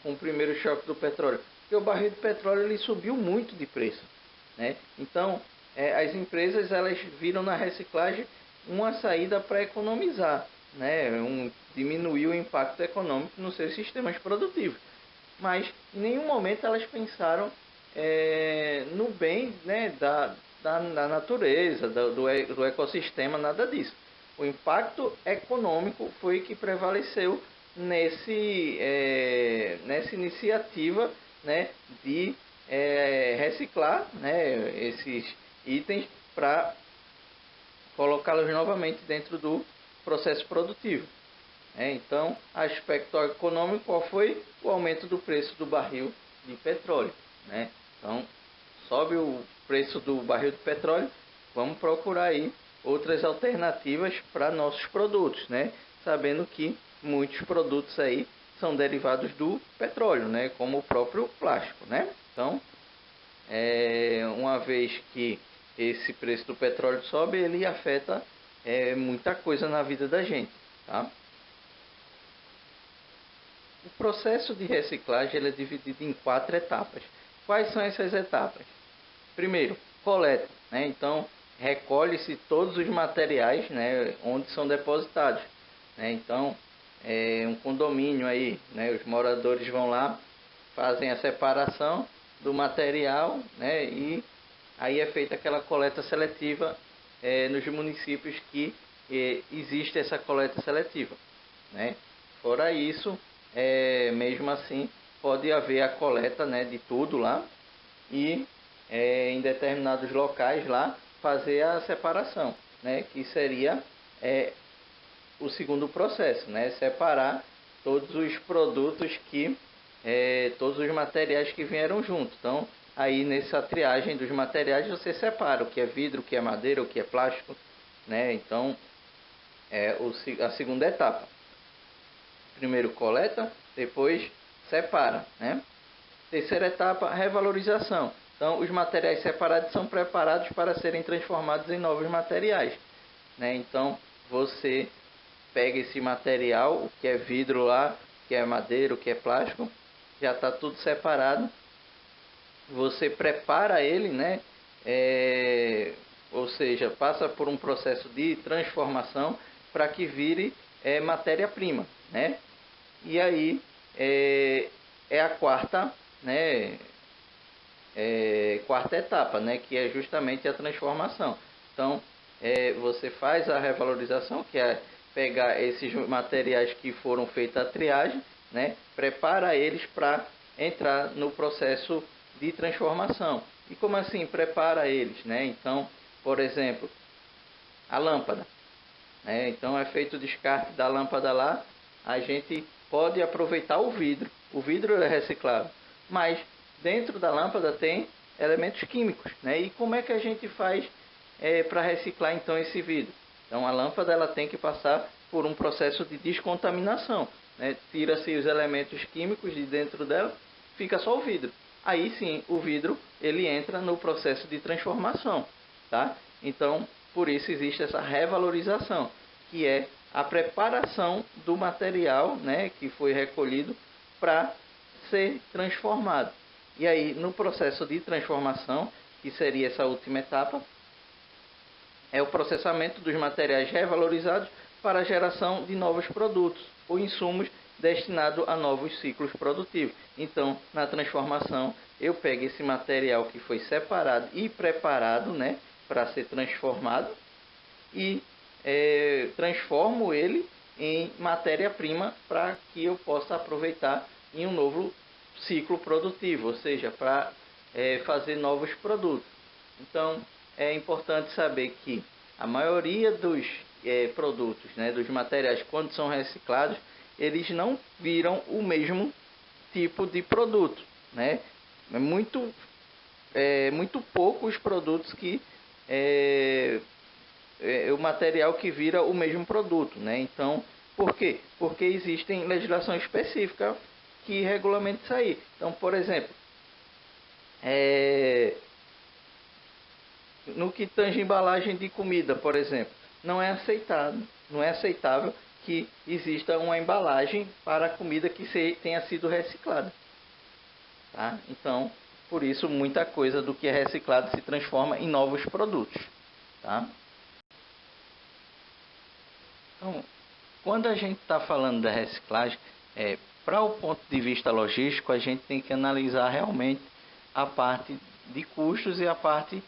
com o primeiro choque do petróleo? Porque o barril de petróleo ele subiu muito de preço, né? Então, as empresas elas viram na reciclagem uma saída para economizar, né? Diminuir o impacto econômico nos seus sistemas produtivos. Mas em nenhum momento elas pensaram no bem, né, da natureza, do ecossistema, nada disso. O impacto econômico foi que prevaleceu nessa iniciativa, né, de reciclar, né, esses itens para colocá-los novamente dentro do processo produtivo. Então, aspecto econômico, qual foi? O aumento do preço do barril de petróleo, né? Então, sobe o preço do barril de petróleo, vamos procurar aí outras alternativas para nossos produtos, né? Sabendo que muitos produtos aí são derivados do petróleo, né? Como o próprio plástico, né? Então, uma vez que esse preço do petróleo sobe, ele afeta muita coisa na vida da gente, tá? O processo de reciclagem ele é dividido em 4 etapas. Quais são essas etapas? Primeiro, coleta, né? Então, recolhe-se todos os materiais, né, onde são depositados, né? Então, um condomínio aí, né, os moradores vão lá, fazem a separação do material, né, e aí é feita aquela coleta seletiva nos municípios que existe essa coleta seletiva, né? Fora isso, mesmo assim, pode haver a coleta, né, de tudo lá e em determinados locais lá fazer a separação, né, que seria o segundo processo, né, separar todos os produtos todos os materiais que vieram junto. Então, aí nessa triagem dos materiais você separa o que é vidro, o que é madeira, o que é plástico, né? Então, a segunda etapa. Primeiro coleta, depois separa, né? Terceira etapa, revalorização. Então, os materiais separados são preparados para serem transformados em novos materiais, né? Então, você pega esse material, o que é vidro lá, o que é madeira, o que é plástico, já está tudo separado. Você prepara ele, né? Ou seja, passa por um processo de transformação para que vire matéria-prima, né? E aí é a quarta, né? Quarta etapa, né? Que é justamente a transformação. Então, você faz a revalorização, que é pegar esses materiais que foram feitos a triagem, né? Prepara eles para entrar no processo de transformação. E como assim prepara eles, né? Então, por exemplo, a lâmpada, né? Então é feito o descarte da lâmpada lá, a gente pode aproveitar o vidro. O vidro é reciclável, mas dentro da lâmpada tem elementos químicos, né? E como é que a gente faz para reciclar então esse vidro? Então a lâmpada ela tem que passar por um processo de descontaminação, né? Tira-se os elementos químicos de dentro dela, fica só o vidro. Aí sim o vidro ele entra no processo de transformação, tá? Então por isso existe essa revalorização, que é a preparação do material, né, que foi recolhido para ser transformado. E aí, no processo de transformação, que seria essa última etapa, é o processamento dos materiais revalorizados para a geração de novos produtos ou insumos destinados a novos ciclos produtivos. Então, na transformação, eu pego esse material que foi separado e preparado, né, para ser transformado e transformo ele em matéria-prima para que eu possa aproveitar em um novo ciclo produtivo, ou seja, para fazer novos produtos. Então, é importante saber que a maioria dos produtos, né, dos materiais, quando são reciclados, eles não viram o mesmo tipo de produto, né? É muito pouco os produtos que o material que vira o mesmo produto, né? Então, por quê? Porque existem legislação específica que regulamenta isso aí. Então, por exemplo, no que tange embalagem de comida, por exemplo, não é aceitável que exista uma embalagem para comida que tenha sido reciclada, tá? Então, por isso muita coisa do que é reciclado se transforma em novos produtos, tá? Então, quando a gente está falando da reciclagem, para o ponto de vista logístico, a gente tem que analisar realmente a parte de custos e a parte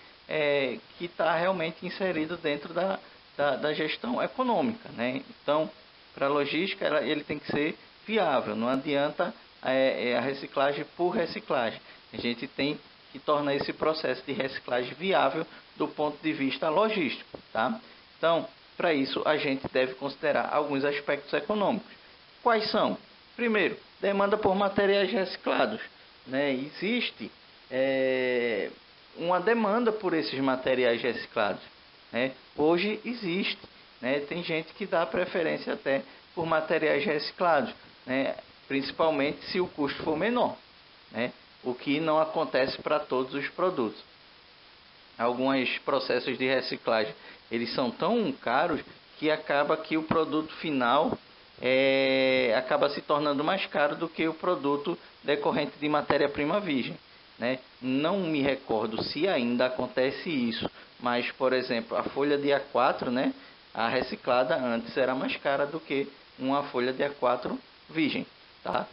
que está realmente inserida dentro da gestão econômica, né? Então, para a logística, ele tem que ser viável, não adianta a reciclagem por reciclagem. A gente tem que tornar esse processo de reciclagem viável do ponto de vista logístico, tá? Então, para isso, a gente deve considerar alguns aspectos econômicos. Quais são? Primeiro, demanda por materiais reciclados, né? Existe uma demanda por esses materiais reciclados, né? Hoje existe, né? Tem gente que dá preferência até por materiais reciclados, né? Principalmente se o custo for menor, né? O que não acontece para todos os produtos. Alguns processos de reciclagem eles são tão caros que acaba que o produto final acaba se tornando mais caro do que o produto decorrente de matéria-prima virgem, né? Não me recordo se ainda acontece isso, mas, por exemplo, a folha de A4, né, a reciclada antes era mais cara do que uma folha de A4 virgem, tá?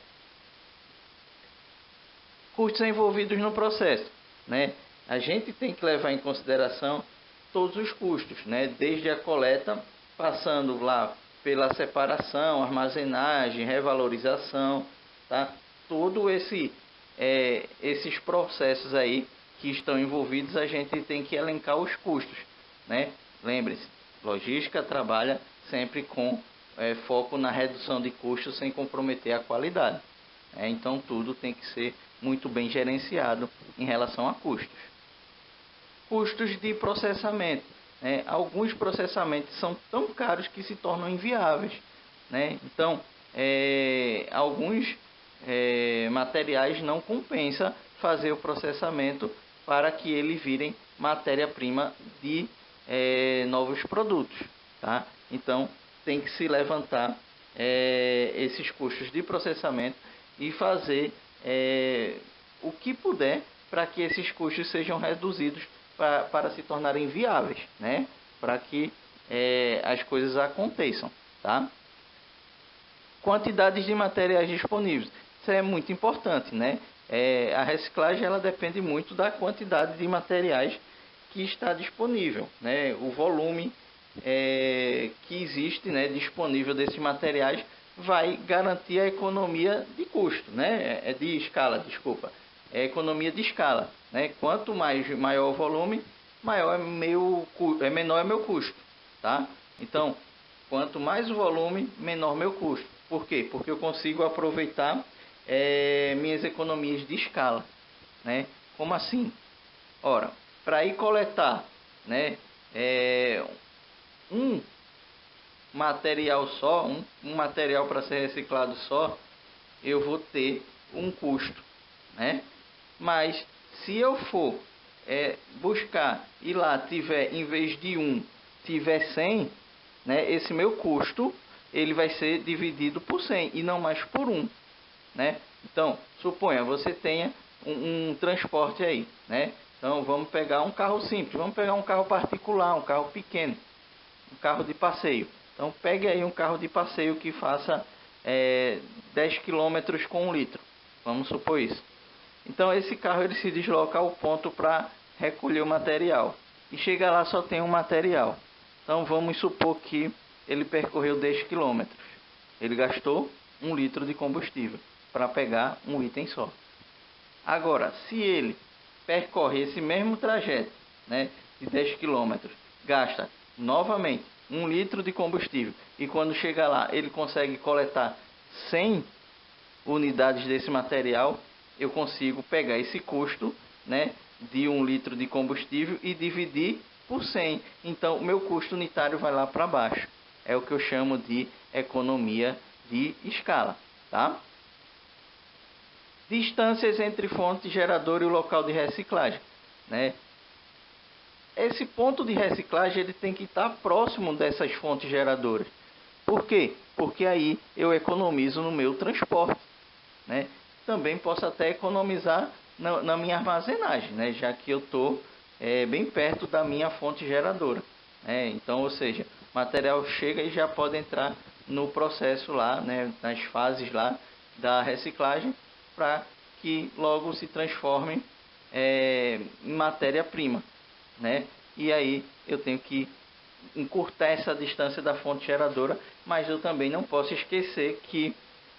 Custos envolvidos no processo, né? A gente tem que levar em consideração todos os custos, né? Desde a coleta, passando lá pela separação, armazenagem, revalorização, tá? Todo esses processos aí que estão envolvidos, a gente tem que elencar os custos, né? Lembre-se, logística trabalha sempre com foco na redução de custos sem comprometer a qualidade. Então tudo tem que ser muito bem gerenciado em relação a custos. Custos de processamento, né, alguns processamentos são tão caros que se tornam inviáveis, né? Então, alguns materiais não compensa fazer o processamento para que ele virem matéria-prima de novos produtos, tá? Então, tem que se levantar esses custos de processamento e fazer o que puder para que esses custos sejam reduzidos para se tornarem viáveis, né? Para que as coisas aconteçam, tá? Quantidades de materiais disponíveis, isso é muito importante, né? A reciclagem ela depende muito da quantidade de materiais que está disponível, né? O volume que existe, né, disponível desses materiais vai garantir a economia de custo, né? De escala, desculpa. Economia de escala, né? Quanto maior o volume, menor é meu custo, tá? Então, quanto mais o volume, menor meu custo. Por quê? Porque eu consigo aproveitar minhas economias de escala, né? Como assim? Ora, para ir coletar, né, um material só, um material para ser reciclado só, eu vou ter um custo, né? Mas se eu for buscar e lá tiver, em vez de tiver 100, né, esse meu custo ele vai ser dividido por 100 e não mais por 1, né? Então, suponha você tenha um transporte aí, né? Então, vamos pegar um carro simples, vamos pegar um carro particular, um carro pequeno, um carro de passeio. Então, pegue aí um carro de passeio que faça 10 quilômetros com 1 litro, vamos supor isso. Então, esse carro ele se desloca ao ponto para recolher o material e chega lá só tem um material. Então, vamos supor que ele percorreu 10 quilômetros. Ele gastou 1 litro de combustível para pegar um item só. Agora, se ele percorre esse mesmo trajeto, né, de 10 quilômetros, gasta novamente 1 litro de combustível e quando chega lá ele consegue coletar 100 unidades desse material, eu consigo pegar esse custo, né, de 1 litro de combustível e dividir por 100. Então, o meu custo unitário vai lá para baixo. É o que eu chamo de economia de escala, tá? Distâncias entre fonte geradora e o local de reciclagem, né? Esse ponto de reciclagem ele tem que estar próximo dessas fontes geradoras. Por quê? Porque aí eu economizo no meu transporte, né? Também posso até economizar na minha armazenagem, né? Já que eu estou bem perto da minha fonte geradora, né? Então, ou seja, o material chega e já pode entrar no processo lá, né? Nas fases lá da reciclagem para que logo se transforme em matéria-prima, né? E aí eu tenho que encurtar essa distância da fonte geradora, mas eu também não posso esquecer que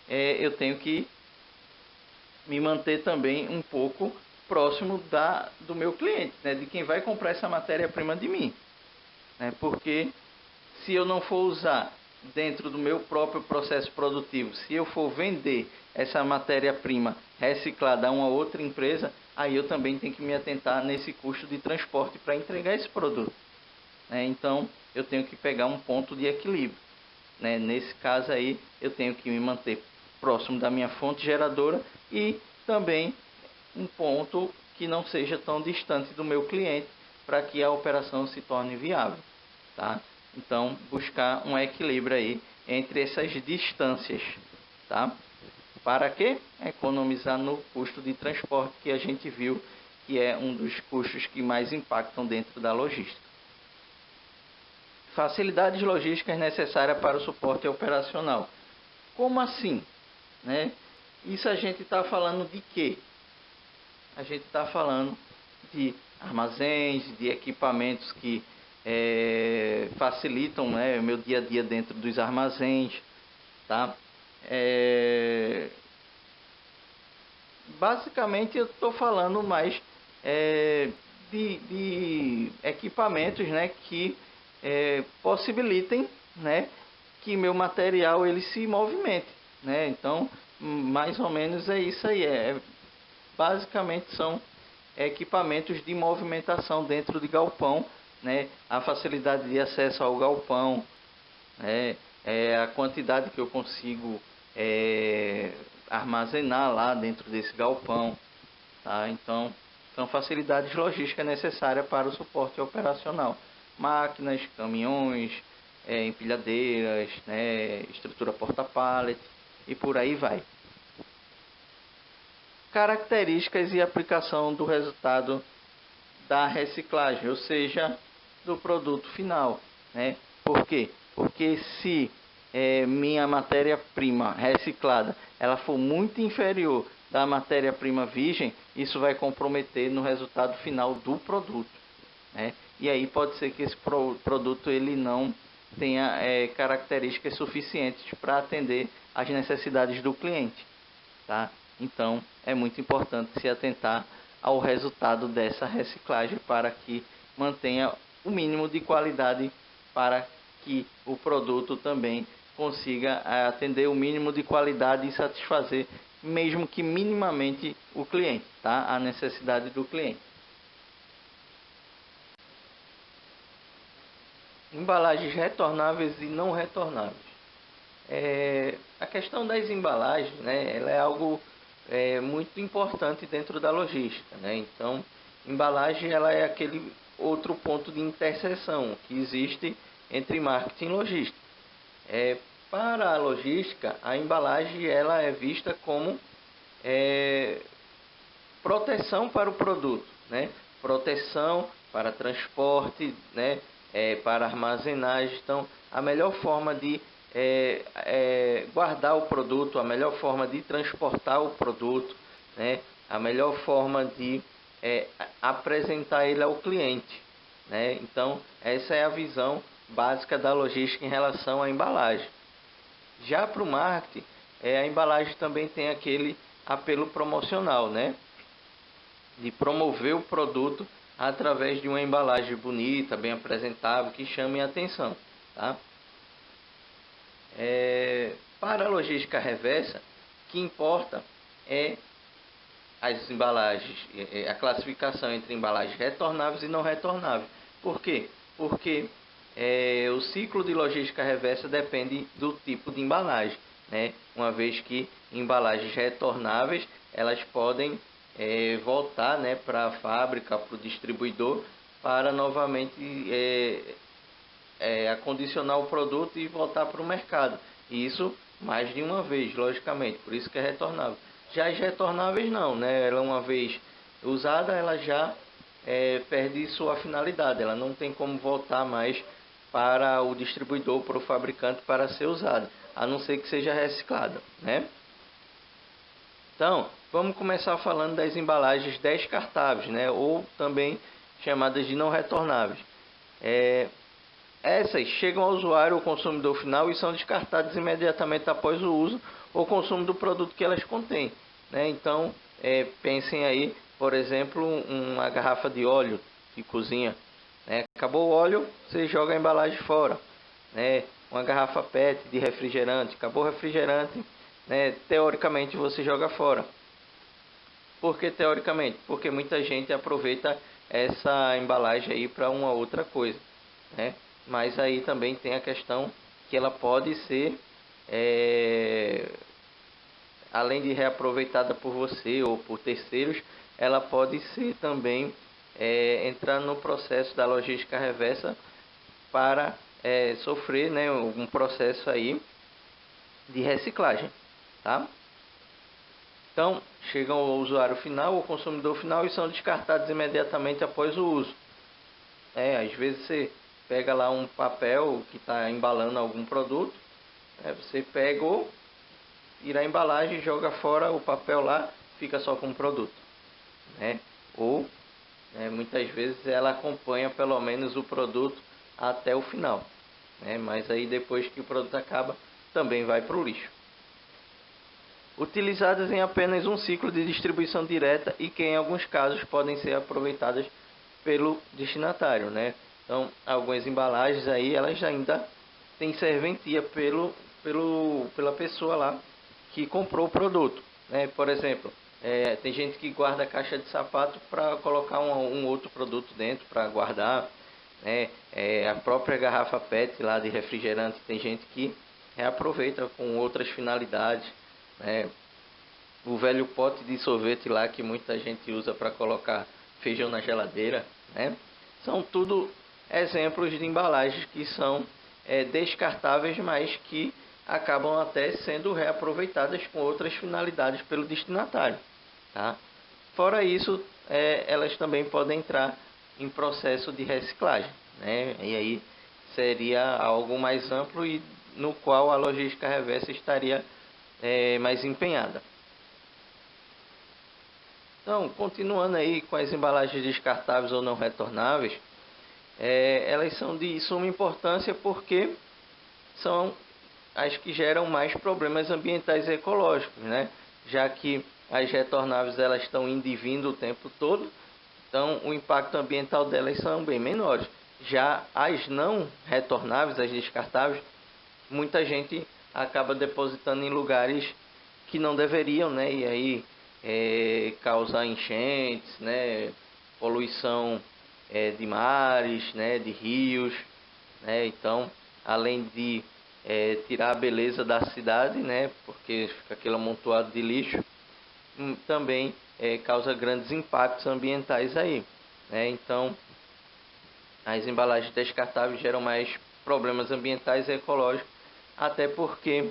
eu tenho que me manter também um pouco próximo do meu cliente, né? De quem vai comprar essa matéria-prima de mim, né? Porque se eu não for usar dentro do meu próprio processo produtivo, se eu for vender essa matéria-prima reciclada a uma outra empresa, aí eu também tenho que me atentar nesse custo de transporte para entregar esse produto, né? Então, eu tenho que pegar um ponto de equilíbrio, né? Nesse caso aí, eu tenho que me manter próximo da minha fonte geradora e também um ponto que não seja tão distante do meu cliente para que a operação se torne viável, tá? Então, buscar um equilíbrio aí entre essas distâncias, tá? Para quê? Economizar no custo de transporte que a gente viu que é um dos custos que mais impactam dentro da logística. Facilidades logísticas necessárias para o suporte operacional. Como assim, né? Isso a gente está falando de quê? A gente está falando de armazéns, de equipamentos que facilitam, né, o meu dia a dia dentro dos armazéns, tá? Basicamente eu estou falando mais de equipamentos, né, que possibilitem, né, que meu material ele se movimente, né? Então, mais ou menos é isso aí. Basicamente são equipamentos de movimentação dentro de galpão né, a facilidade de acesso ao galpão, né, a quantidade que eu consigo armazenar lá dentro desse galpão, tá? Então, são facilidades logísticas necessárias para o suporte operacional. Máquinas, caminhões, empilhadeiras, né, estrutura porta-pallet e por aí vai. Características e aplicação do resultado da reciclagem, ou seja, do produto final, né? Por quê? Porque se minha matéria-prima reciclada ela for muito inferior da matéria-prima virgem, isso vai comprometer no resultado final do produto, né? E aí pode ser que esse produto ele não tenha características suficientes para atender às necessidades do cliente, tá? Então é muito importante se atentar ao resultado dessa reciclagem para que mantenha o mínimo de qualidade, para que o produto também consiga atender o mínimo de qualidade e satisfazer, mesmo que minimamente, o cliente, tá? A necessidade do cliente. Embalagens retornáveis e não retornáveis. A questão das embalagens, né, ela é algo muito importante dentro da logística, né? Então, embalagem ela é aquele outro ponto de interseção que existe entre marketing e logística. Para a logística, a embalagem ela é vista como proteção para o produto, né? Proteção para transporte, né? Para armazenagem. Então, a melhor forma de guardar o produto, a melhor forma de transportar o produto, né? A melhor forma de apresentar ele ao cliente, né? Então, essa é a visão básica da logística em relação à embalagem. Já para o marketing, a embalagem também tem aquele apelo promocional, né? De promover o produto através de uma embalagem bonita, bem apresentável, que chame a atenção, tá? Para a logística reversa, o que importa é as embalagens, a classificação entre embalagens retornáveis e não retornáveis. Por quê? Porque o ciclo de logística reversa depende do tipo de embalagem, né? Uma vez que embalagens retornáveis elas podem voltar, né, para a fábrica, para o distribuidor, para novamente acondicionar o produto e voltar para o mercado. E isso mais de uma vez, logicamente, por isso que é retornável. Já as retornáveis não, né? Ela uma vez usada, ela já perde sua finalidade, ela não tem como voltar mais para o distribuidor, para o fabricante, para ser usada, a não ser que seja reciclada, né? Então, vamos começar falando das embalagens descartáveis, né? Ou também chamadas de não retornáveis. Essas chegam ao usuário ou consumidor final e são descartadas imediatamente após o uso ou consumo do produto que elas contêm, né? Então, pensem aí, por exemplo, uma garrafa de óleo de cozinha, né? Acabou o óleo, você joga a embalagem fora, né? Uma garrafa PET de refrigerante, acabou o refrigerante, né? Teoricamente você joga fora. Por que teoricamente? Porque muita gente aproveita essa embalagem aí para uma outra coisa, né? Mas aí também tem a questão que ela pode ser, além de reaproveitada por você ou por terceiros, ela pode ser também entrar no processo da logística reversa para sofrer, né, um processo aí de reciclagem, tá? Então, chegam ao usuário final ou consumidor final e são descartados imediatamente após o uso. Às vezes você pega lá um papel que está embalando algum produto, você pegou, tira a embalagem, joga fora o papel lá, fica só com o produto, né? Ou muitas vezes ela acompanha pelo menos o produto até o final, né? Mas aí depois que o produto acaba, também vai para o lixo. Utilizadas em apenas um ciclo de distribuição direta e que em alguns casos podem ser aproveitadas pelo destinatário, né? Então, algumas embalagens aí elas ainda têm serventia pela pessoa lá que comprou o produto, né? Por exemplo, tem gente que guarda a caixa de sapato para colocar um outro produto dentro para guardar, né? A própria garrafa PET lá de refrigerante, tem gente que reaproveita com outras finalidades, né? O velho pote de sorvete lá que muita gente usa para colocar feijão na geladeira, né? São tudo exemplos de embalagens que são descartáveis, mas que acabam até sendo reaproveitadas com outras finalidades pelo destinatário, tá? Fora isso, elas também podem entrar em processo de reciclagem, né? E aí seria algo mais amplo e no qual a logística reversa estaria mais empenhada. Então, continuando aí com as embalagens descartáveis ou não retornáveis, elas são de suma importância porque são as que geram mais problemas ambientais e ecológicos, né? Já que as retornáveis elas estão indo e vindo o tempo todo, então o impacto ambiental delas são bem menores. Já as não retornáveis, as descartáveis, muita gente acaba depositando em lugares que não deveriam, né? E aí causar enchentes, né? Poluição de mares, né? De rios, né? Então, além de tirar a beleza da cidade, né? Porque fica aquele amontoado de lixo, também causa grandes impactos ambientais aí, né? Então, as embalagens descartáveis geram mais problemas ambientais e ecológicos, até porque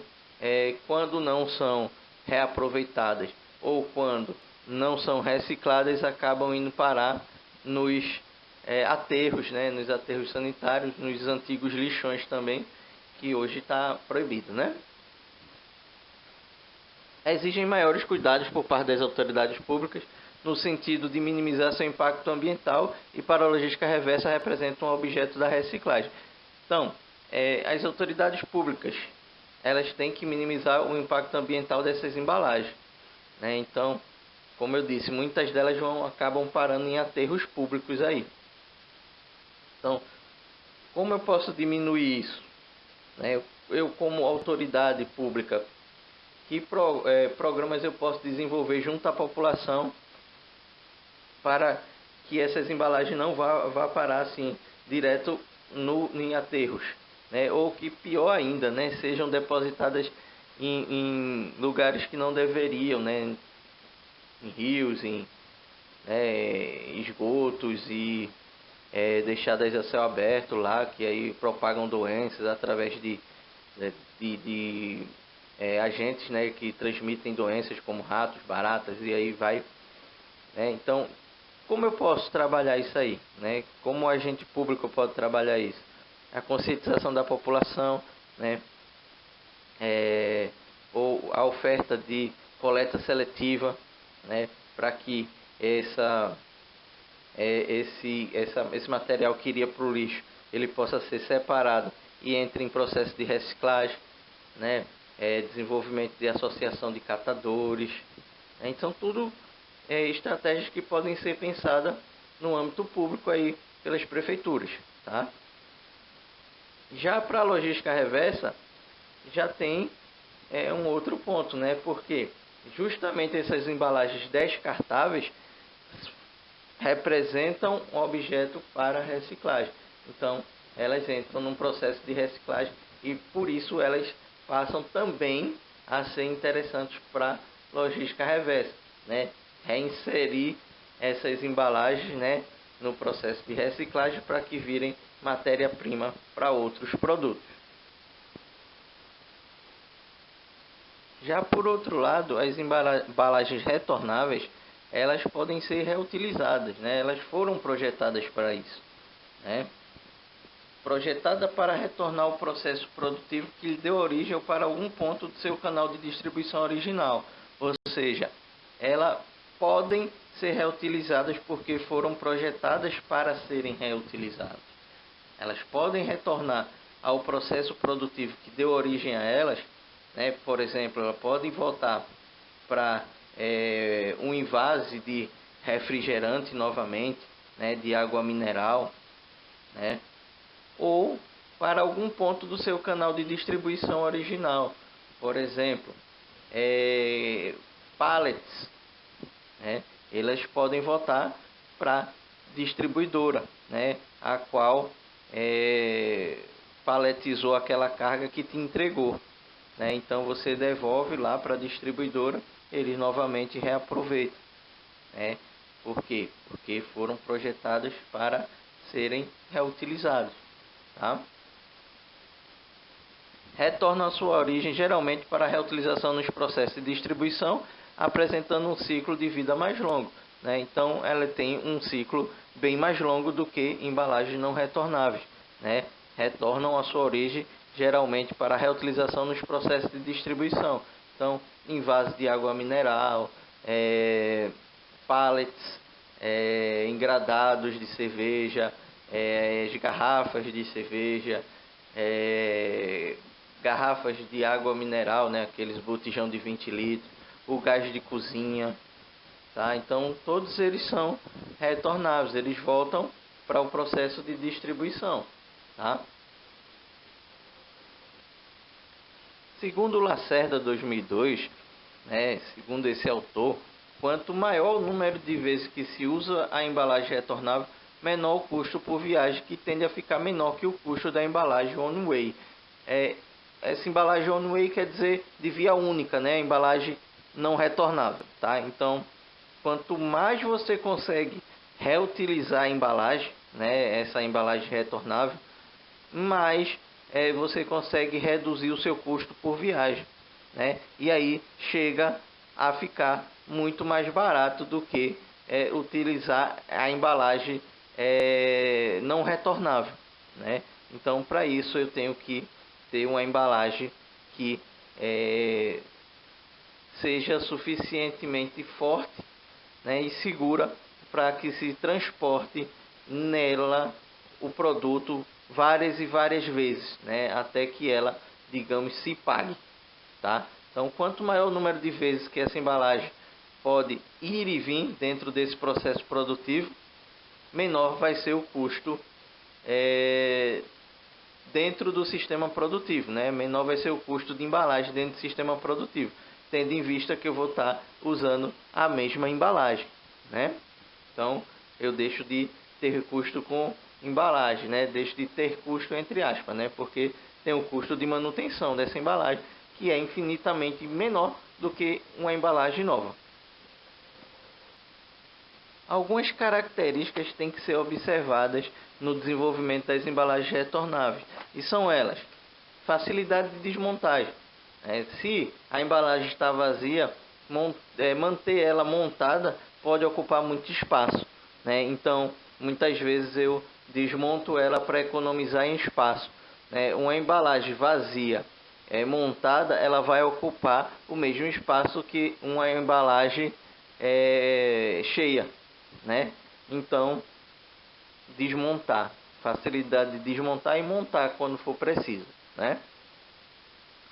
quando não são reaproveitadas ou quando não são recicladas, acabam indo parar nos aterros, né? Nos aterros sanitários, nos antigos lixões também, que hoje está proibido, né? Exigem maiores cuidados por parte das autoridades públicas no sentido de minimizar seu impacto ambiental e para a logística reversa representam um objeto da reciclagem. Então, as autoridades públicas elas têm que minimizar o impacto ambiental dessas embalagens, né? Então, como eu disse, muitas delas acabam parando em aterros públicos aí. Então, como eu posso diminuir isso, né? Eu como autoridade pública, que programas eu posso desenvolver junto à população para que essas embalagens não vá parar assim direto em aterros, né? Ou que pior ainda, né? Sejam depositadas em lugares que não deveriam, né? Em rios, em esgotos e deixadas a céu aberto lá, que aí propagam doenças através de agentes, né, que transmitem doenças como ratos, baratas e aí vai, né? Então, como eu posso trabalhar isso aí, né? Como agente público pode trabalhar isso? A conscientização da população, né? Ou a oferta de coleta seletiva, né? Para que esse material que iria para o lixo ele possa ser separado e entre em processo de reciclagem, né? Desenvolvimento de associação de catadores, né? Então tudo estratégias que podem ser pensadas no âmbito público aí pelas prefeituras, tá? Já para a logística reversa já tem um outro ponto, né? Porque justamente essas embalagens descartáveis representam um objeto para reciclagem. Então, elas entram num processo de reciclagem e por isso elas passam também a ser interessantes para logística reversa, né? Reinserir essas embalagens, né, no processo de reciclagem para que virem matéria-prima para outros produtos. Já por outro lado, as embalagens retornáveis, elas podem ser reutilizadas, né? Elas foram projetadas para isso, né? Projetada para retornar ao processo produtivo que lhe deu origem ou para algum ponto do seu canal de distribuição original. Ou seja, elas podem ser reutilizadas porque foram projetadas para serem reutilizadas. Elas podem retornar ao processo produtivo que deu origem a elas, né? Por exemplo, elas podem voltar para um invase de refrigerante novamente, né? De água mineral, né? Ou para algum ponto do seu canal de distribuição original. Por exemplo, pallets, né? Elas podem voltar para distribuidora, né? A qual paletizou aquela carga que te entregou, né? Então você devolve lá para a distribuidora, eles novamente reaproveitam, né? Por quê? Porque foram projetadas para serem reutilizados, tá? Retornam à sua origem geralmente para a reutilização nos processos de distribuição, apresentando um ciclo de vida mais longo, né? Então ela tem um ciclo bem mais longo do que embalagens não retornáveis, né? Retornam à sua origem geralmente para a reutilização nos processos de distribuição. Então, em vasos de água mineral, pallets, engradados de cerveja, as garrafas de cerveja, garrafas de água mineral, né, aqueles botijão de 20 litros, o gás de cozinha, tá? Então todos eles são retornáveis, eles voltam para o processo de distribuição, tá? Segundo Lacerda 2002, né, segundo esse autor, quanto maior o número de vezes que se usa a embalagem retornável, menor o custo por viagem, que tende a ficar menor que o custo da embalagem one-way. Essa embalagem one-way quer dizer de via única, né? Embalagem não retornável, tá? Então, quanto mais você consegue reutilizar a embalagem, né? Essa embalagem retornável, mais você consegue reduzir o seu custo por viagem, né? E aí chega a ficar muito mais barato do que utilizar a embalagem não retornável, né? Então, para isso eu tenho que ter uma embalagem que seja suficientemente forte, né, e segura para que se transporte nela o produto várias e várias vezes, né, até que ela, digamos, se pague, tá? Então, quanto maior o número de vezes que essa embalagem pode ir e vir dentro desse processo produtivo, menor vai ser o custo dentro do sistema produtivo, né? Menor vai ser o custo de embalagem dentro do sistema produtivo, tendo em vista que eu vou estar usando a mesma embalagem, né? Então, eu deixo de ter custo com embalagem, né? Deixo de ter custo entre aspas, né? Porque tem o custo de manutenção dessa embalagem, que é infinitamente menor do que uma embalagem nova. Algumas características têm que ser observadas no desenvolvimento das embalagens retornáveis, e são elas: facilidade de desmontagem. Se a embalagem está vazia, manter ela montada pode ocupar muito espaço, né? Então, muitas vezes eu desmonto ela para economizar em espaço, né? Uma embalagem vazia montada, ela vai ocupar o mesmo espaço que uma embalagem cheia, né? Então, desmontar, facilidade de desmontar e montar quando for preciso, né?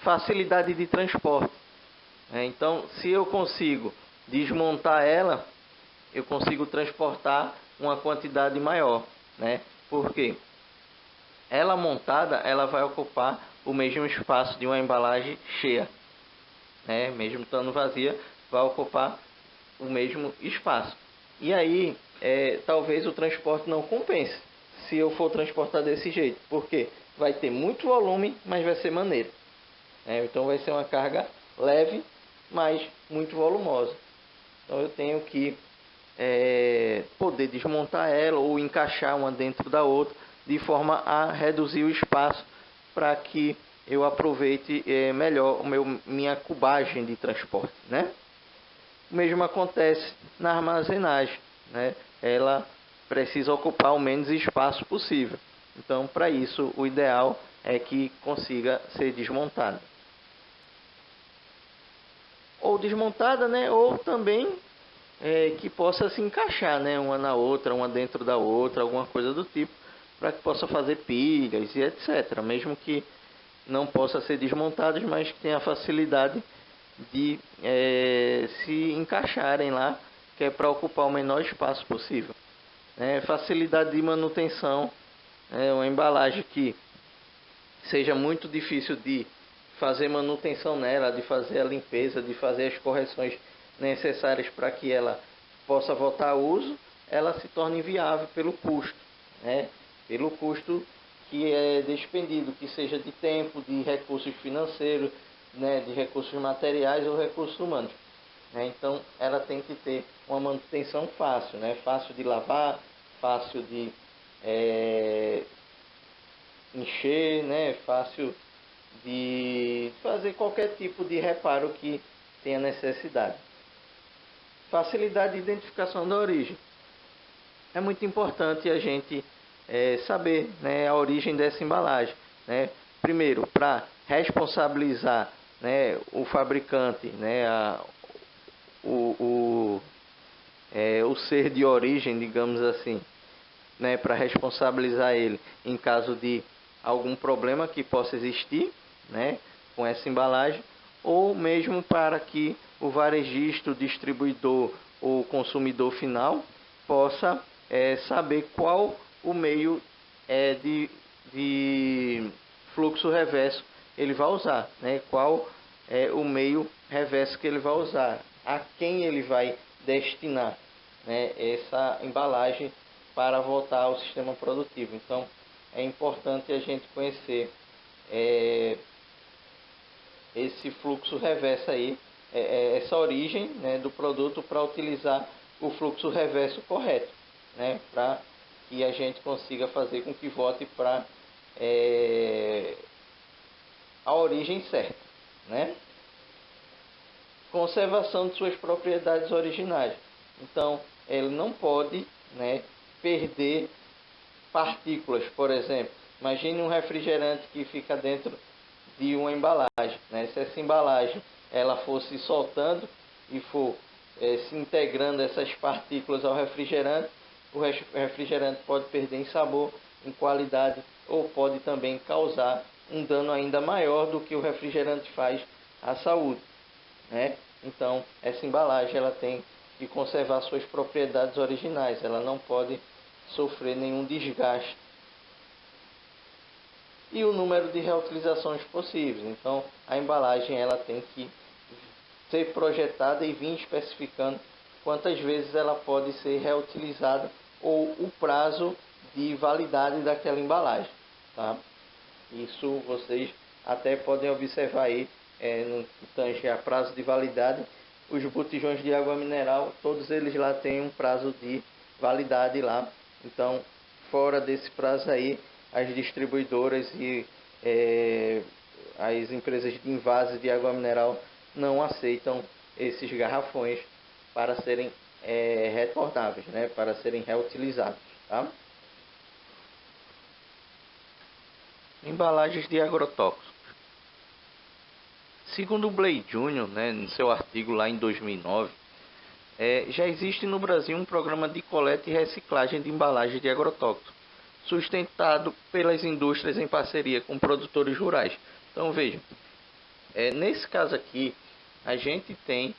Facilidade de transporte. Então, se eu consigo desmontar ela, eu consigo transportar uma quantidade maior, né? Porque ela montada, ela vai ocupar o mesmo espaço de uma embalagem cheia, né? Mesmo estando vazia, vai ocupar o mesmo espaço. E aí, talvez o transporte não compense se eu for transportar desse jeito, porque vai ter muito volume, mas vai ser maneiro. Então vai ser uma carga leve, mas muito volumosa. Então eu tenho que poder desmontar ela ou encaixar uma dentro da outra, de forma a reduzir o espaço para que eu aproveite melhor minha cubagem de transporte, né? O mesmo acontece na armazenagem, né? Ela precisa ocupar o menos espaço possível. Então, para isso, o ideal é que consiga ser desmontada. Ou desmontada, né? Ou também que possa se encaixar, né? Uma na outra, uma dentro da outra, alguma coisa do tipo, para que possa fazer pilhas e etc. Mesmo que não possa ser desmontadas, mas que tenha a facilidade de se encaixarem lá, que é para ocupar o menor espaço possível. Facilidade de manutenção, uma embalagem que seja muito difícil de fazer manutenção nela, de fazer a limpeza, de fazer as correções necessárias para que ela possa voltar a uso, ela se torna inviável pelo custo, né? Pelo custo que é despendido, que seja de tempo, de recursos financeiros, né, de recursos materiais ou recursos humanos. Né? Então, ela tem que ter uma manutenção fácil, né? Fácil de lavar, fácil de encher, né? Fácil de fazer qualquer tipo de reparo que tenha necessidade. Facilidade de identificação da origem. É muito importante a gente saber, né, a origem dessa embalagem. Né? Primeiro, para responsabilizar, né, o fabricante, né, o ser de origem, digamos assim, né, para responsabilizar ele em caso de algum problema que possa existir, né, com essa embalagem, ou mesmo para que o varejista, o distribuidor ou consumidor final possa saber qual o meio de fluxo reverso ele vai usar, né, qual é o meio reverso que ele vai usar, a quem ele vai destinar, né, essa embalagem para voltar ao sistema produtivo. Então, é importante a gente conhecer esse fluxo reverso aí, essa origem, né, do produto para utilizar o fluxo reverso correto, né, para que a gente consiga fazer com que volte para a origem certa, né? Conservação de suas propriedades originais. Então, ele não pode, né, perder partículas, por exemplo. Imagine um refrigerante que fica dentro de uma embalagem. Né? Se essa embalagem ela for se soltando e for se integrando essas partículas ao refrigerante, o refrigerante pode perder em sabor, em qualidade, ou pode também causar um dano ainda maior do que o refrigerante faz à saúde. Né? Então, essa embalagem ela tem que conservar suas propriedades originais, ela não pode sofrer nenhum desgaste. E o número de reutilizações possíveis. Então, a embalagem ela tem que ser projetada e vir especificando quantas vezes ela pode ser reutilizada ou o prazo de validade daquela embalagem. Tá? Isso vocês até podem observar aí no tange a prazo de validade. Os botijões de água mineral, todos eles lá têm um prazo de validade lá. Então, fora desse prazo aí, as distribuidoras e as empresas de envase de água mineral não aceitam esses garrafões para serem retornáveis, né? Para serem reutilizados. Tá? Embalagens de agrotóxicos. Segundo o Blay Jr., né, no seu artigo lá em 2009, já existe no Brasil um programa de coleta e reciclagem de embalagens de agrotóxicos, sustentado pelas indústrias em parceria com produtores rurais. Então vejam, nesse caso aqui, a gente tem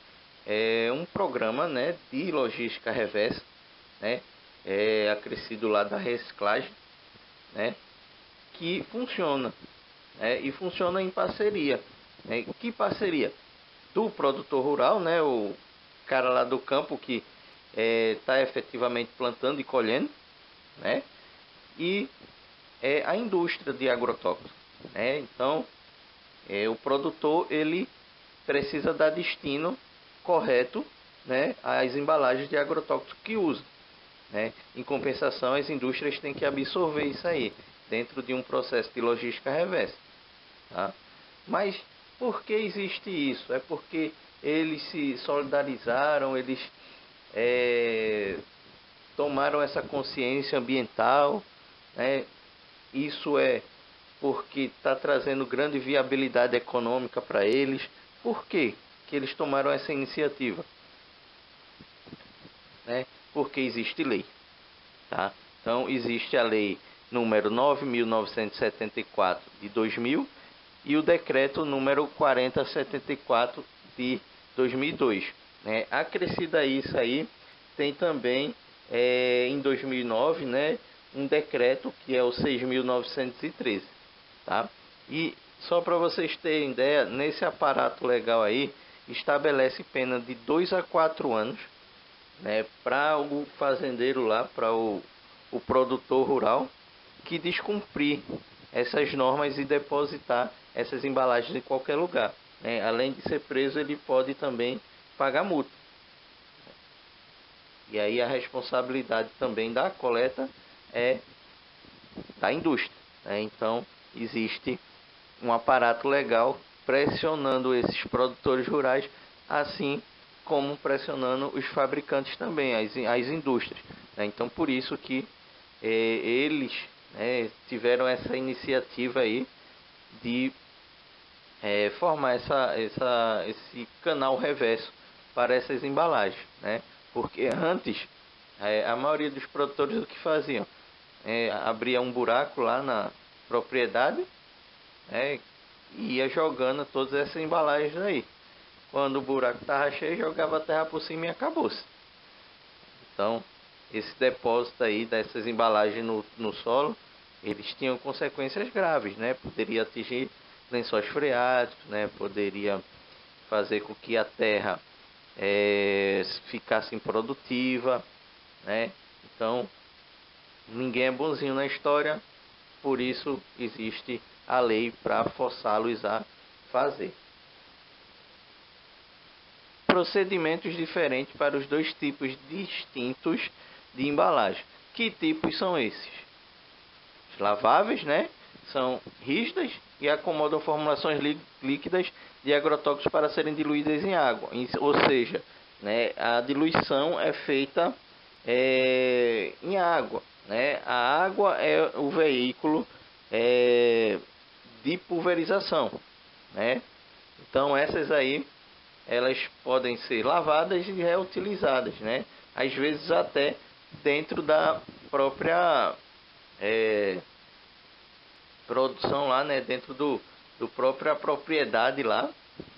um programa, né, de logística reversa, né, acrescido lá da reciclagem, né, que funciona, e funciona em parceria. Que parceria? Do produtor rural, né, o cara lá do campo que está efetivamente plantando e colhendo, né, e a indústria de agrotóxicos. Né? Então, o produtor ele precisa dar destino correto, né, às embalagens de agrotóxicos que usa. Né? Em compensação, as indústrias têm que absorver isso aí dentro de um processo de logística reversa. Tá? Mas por que existe isso? É porque eles se solidarizaram, eles tomaram essa consciência ambiental, né? Isso é porque está trazendo grande viabilidade econômica para eles. Por que eles tomaram essa iniciativa? Né? Porque existe lei. Tá? Então, existe a lei número 9.974 de 2000 e o decreto número 4074 de 2002. Né? Acrescida a isso aí, tem também em 2009, né, um decreto que é o 6.913. Tá? E só para vocês terem ideia, nesse aparato legal aí, estabelece pena de 2 a 4 anos, né, para o fazendeiro lá, para o produtor rural, que descumprir essas normas e depositar essas embalagens em qualquer lugar, né? Além de ser preso, ele pode também pagar multa. E aí a responsabilidade também da coleta é da indústria, né? Então existe um aparato legal pressionando esses produtores rurais, assim como pressionando os fabricantes também, as indústrias, né? Então por isso que eles, né, tiveram essa iniciativa aí de formar esse canal reverso para essas embalagens, né? Porque antes a maioria dos produtores o que faziam? Abria um buraco lá na propriedade, né, e ia jogando todas essas embalagens aí. Quando o buraco estava cheio, jogava a terra por cima e acabou-se. Então, esse depósito aí dessas embalagens no solo, eles tinham consequências graves, né? Poderia atingir lençóis freáticos, né? Poderia fazer com que a terra ficasse improdutiva, né? Então, ninguém é bonzinho na história, por isso existe a lei para forçá-los a fazer. Procedimentos diferentes para os dois tipos distintos de embalagem. Que tipos são esses? Os laváveis, né? São rígidas e acomodam formulações líquidas de agrotóxicos para serem diluídas em água. Ou seja, né, a diluição é feita em água, né? A água é o veículo de pulverização, né? Então essas aí elas podem ser lavadas e reutilizadas, né? Às vezes até dentro da própria produção lá, né? Dentro do própria propriedade lá,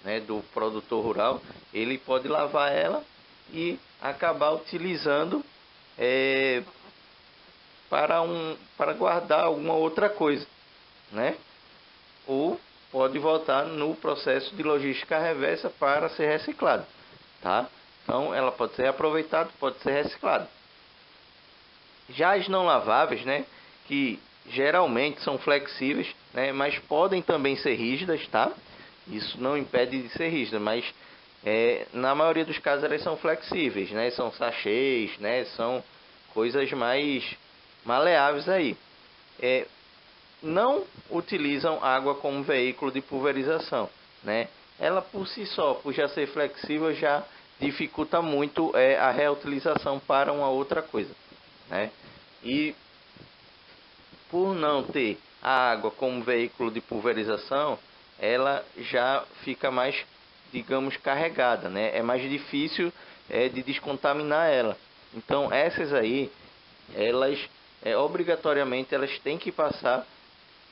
né? Do produtor rural, ele pode lavar ela e acabar utilizando para guardar alguma outra coisa, né? Ou pode voltar no processo de logística reversa para ser reciclado, tá? Então ela pode ser aproveitada, pode ser reciclada. Já as não laváveis, né, que geralmente são flexíveis, né, mas podem também ser rígidas, tá? Isso não impede de ser rígida, mas na maioria dos casos elas são flexíveis, né? São sachês, né? São coisas mais maleáveis aí. Não utilizam água como veículo de pulverização, né? Ela por si só, por já ser flexível, já dificulta muito a reutilização para uma outra coisa, né? E por não ter a água como veículo de pulverização, ela já fica mais, digamos, carregada, né? É mais difícil de descontaminar ela. Então essas aí, elas obrigatoriamente elas têm que passar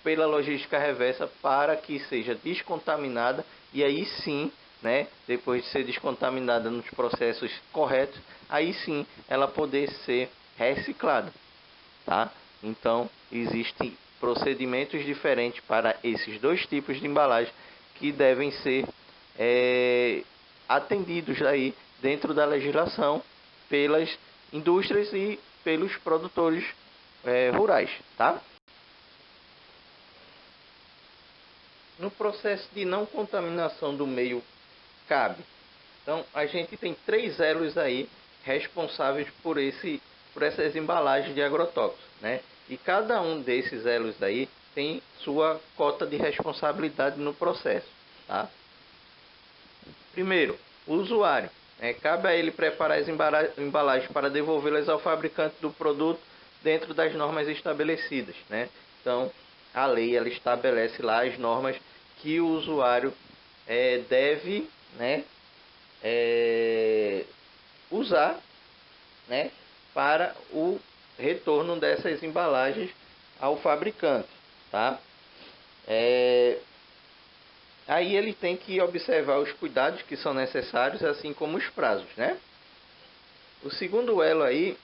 pela logística reversa para que seja descontaminada e aí sim, né, depois de ser descontaminada nos processos corretos, aí sim ela poder ser reciclada, tá? Então existem procedimentos diferentes para esses dois tipos de embalagem que devem ser atendidos aí dentro da legislação pelas indústrias e pelos produtores rurais, tá? No processo de não contaminação do meio cabe. Então a gente tem 3 elos aí responsáveis por essas embalagens de agrotóxicos, né? E cada um desses elos aí tem sua cota de responsabilidade no processo, tá? Primeiro, o usuário. Cabe a ele preparar as embalagens para devolvê-las ao fabricante do produto dentro das normas estabelecidas, né? Então, a lei ela estabelece lá as normas que o usuário deve, né, usar, né, para o retorno dessas embalagens ao fabricante, tá? Aí ele tem que observar os cuidados que são necessários, assim como os prazos, né? O segundo elo aí,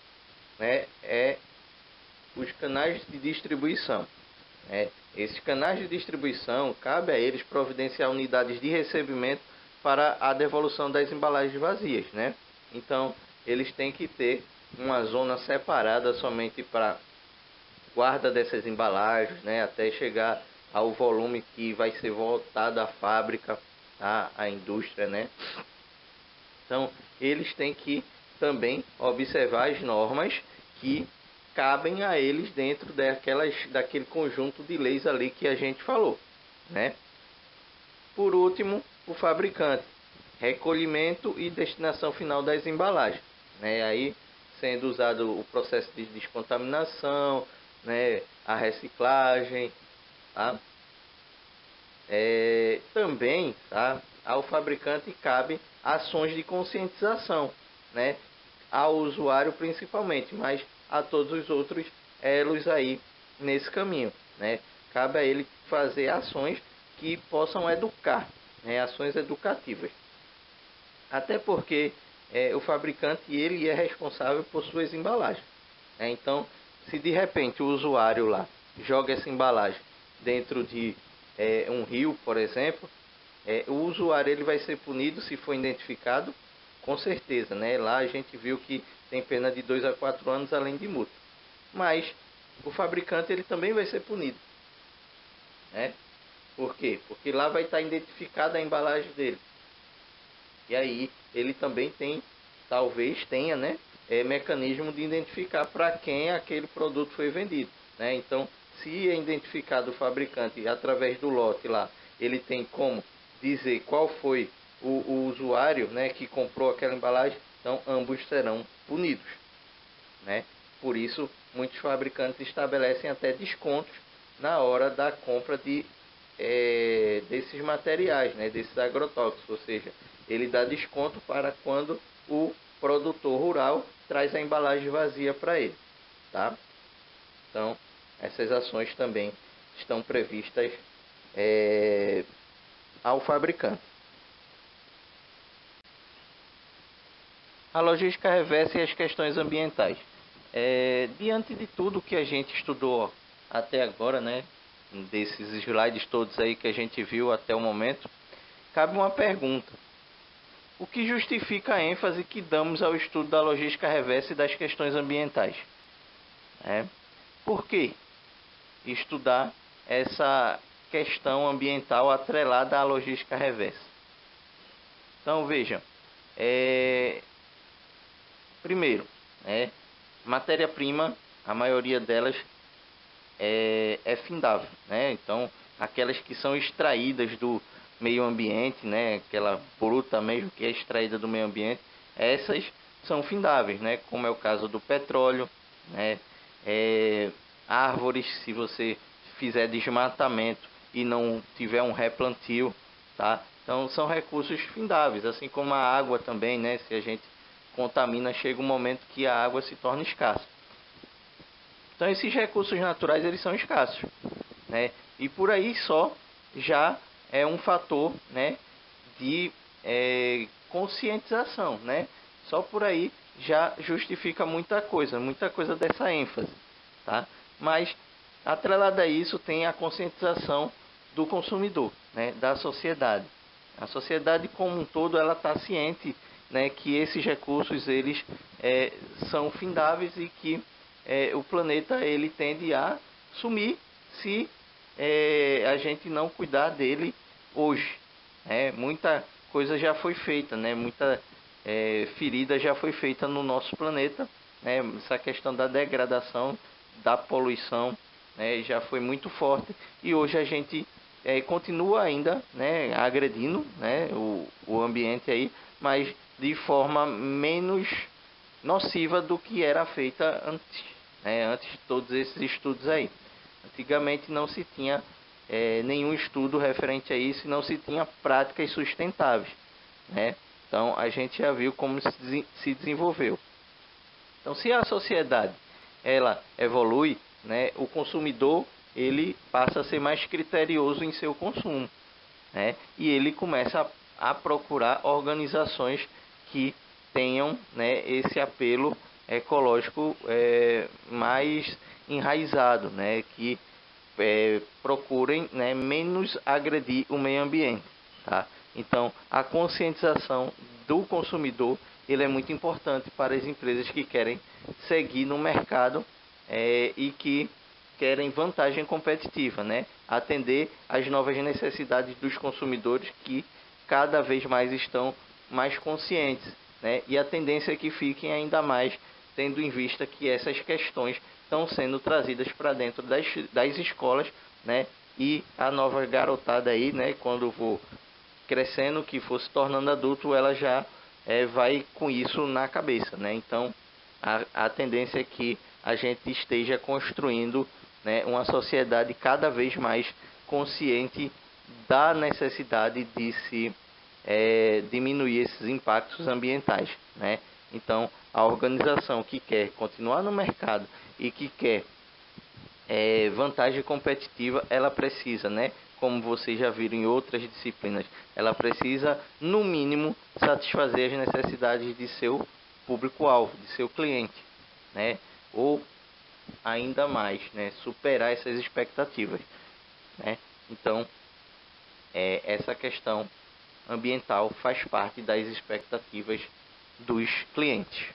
né, é os canais de distribuição. Esses canais de distribuição, cabe a eles providenciar unidades de recebimento para a devolução das embalagens vazias, né? Então, eles têm que ter uma zona separada somente para guarda dessas embalagens, né, até chegar ao volume que vai ser voltado à fábrica, tá, à indústria, né. Então, eles têm que também observar as normas que cabem a eles dentro daquele conjunto de leis ali que a gente falou, né? Por último, o fabricante, recolhimento e destinação final das embalagens, né? Aí sendo usado o processo de descontaminação, né? A reciclagem, tá? Também, tá? Ao fabricante cabe ações de conscientização, né? Ao usuário principalmente, mas a todos os outros elos aí nesse caminho, né? Cabe a ele fazer ações que possam educar, né? Ações educativas. Até porque o fabricante ele é responsável por suas embalagens, né? Então, se de repente o usuário lá joga essa embalagem dentro de um rio, por exemplo, o usuário ele vai ser punido se for identificado, com certeza, né? Lá a gente viu que tem pena de 2 a 4 anos além de multa. Mas o fabricante ele também vai ser punido, né? Por quê? Porque lá vai estar identificada a embalagem dele. E aí ele também tem, talvez tenha, né? Mecanismo de identificar para quem aquele produto foi vendido, né? Então, se é identificado o fabricante através do lote lá, ele tem como dizer qual foi o usuário, né, que comprou aquela embalagem, então ambos serão punidos, né? Por isso, muitos fabricantes estabelecem até descontos na hora da compra desses materiais, né, desses agrotóxicos, ou seja, ele dá desconto para quando o produtor rural traz a embalagem vazia para ele, tá? Então, essas ações também estão previstas ao fabricante. A logística reversa e as questões ambientais. Diante de tudo que a gente estudou até agora, né, desses slides todos aí que a gente viu até o momento, cabe uma pergunta. O que justifica a ênfase que damos ao estudo da logística reversa e das questões ambientais? Por que estudar essa questão ambiental atrelada à logística reversa? Então, vejam, primeiro, matéria-prima, a maioria delas é findável, né? Então, aquelas que são extraídas do meio ambiente, né? Aquela bruta mesmo que é extraída do meio ambiente, essas são findáveis, né? Como é o caso do petróleo, né? Árvores, se você fizer desmatamento e não tiver um replantio, tá? Então são recursos findáveis, assim como a água também, né? Se a gente contamina, chega um momento que a água se torna escassa. Então esses recursos naturais eles são escassos, né? E por aí só já é um fator, né, de conscientização, né? Só por aí já justifica muita coisa dessa ênfase, tá? Mas atrelada a isso tem a conscientização do consumidor, né, da sociedade. A sociedade como um todo ela está ciente, né, que esses recursos eles são findáveis e que o planeta ele tende a sumir se a gente não cuidar dele hoje. Muita coisa já foi feita, né? Muita ferida já foi feita no nosso planeta, né? Essa questão da degradação, da poluição, né? Já foi muito forte e hoje a gente continua ainda, né, agredindo, né, o ambiente aí, mas de forma menos nociva do que era feita antes, né, antes de todos esses estudos aí. Antigamente não se tinha nenhum estudo referente a isso e não se tinha práticas sustentáveis, né? Então a gente já viu como se desenvolveu. Então se a sociedade ela evolui, né, o consumidor ele passa a ser mais criterioso em seu consumo, né? E ele começa a procurar organizações que tenham, né, esse apelo ecológico mais enraizado, né? Que procurem, né, menos agredir o meio ambiente, tá? Então a conscientização do consumidor ele é muito importante para as empresas que querem seguir no mercado e que querem vantagem competitiva, né? Atender às novas necessidades dos consumidores que cada vez mais estão mais conscientes, né? E a tendência é que fiquem ainda mais, tendo em vista que essas questões estão sendo trazidas para dentro das escolas, né? E a nova garotada aí, né? Quando for crescendo, que for se tornando adulto, ela já vai com isso na cabeça, né? Então, a tendência é que a gente esteja construindo, né, uma sociedade cada vez mais consciente da necessidade de se diminuir esses impactos ambientais, né? Então, a organização que quer continuar no mercado e que quer vantagem competitiva, ela precisa, né? Como vocês já viram em outras disciplinas, ela precisa, no mínimo, satisfazer as necessidades de seu público-alvo, de seu cliente, né? Ou ainda mais, né? Superar essas expectativas, né? Então, essa questão ambiental faz parte das expectativas dos clientes.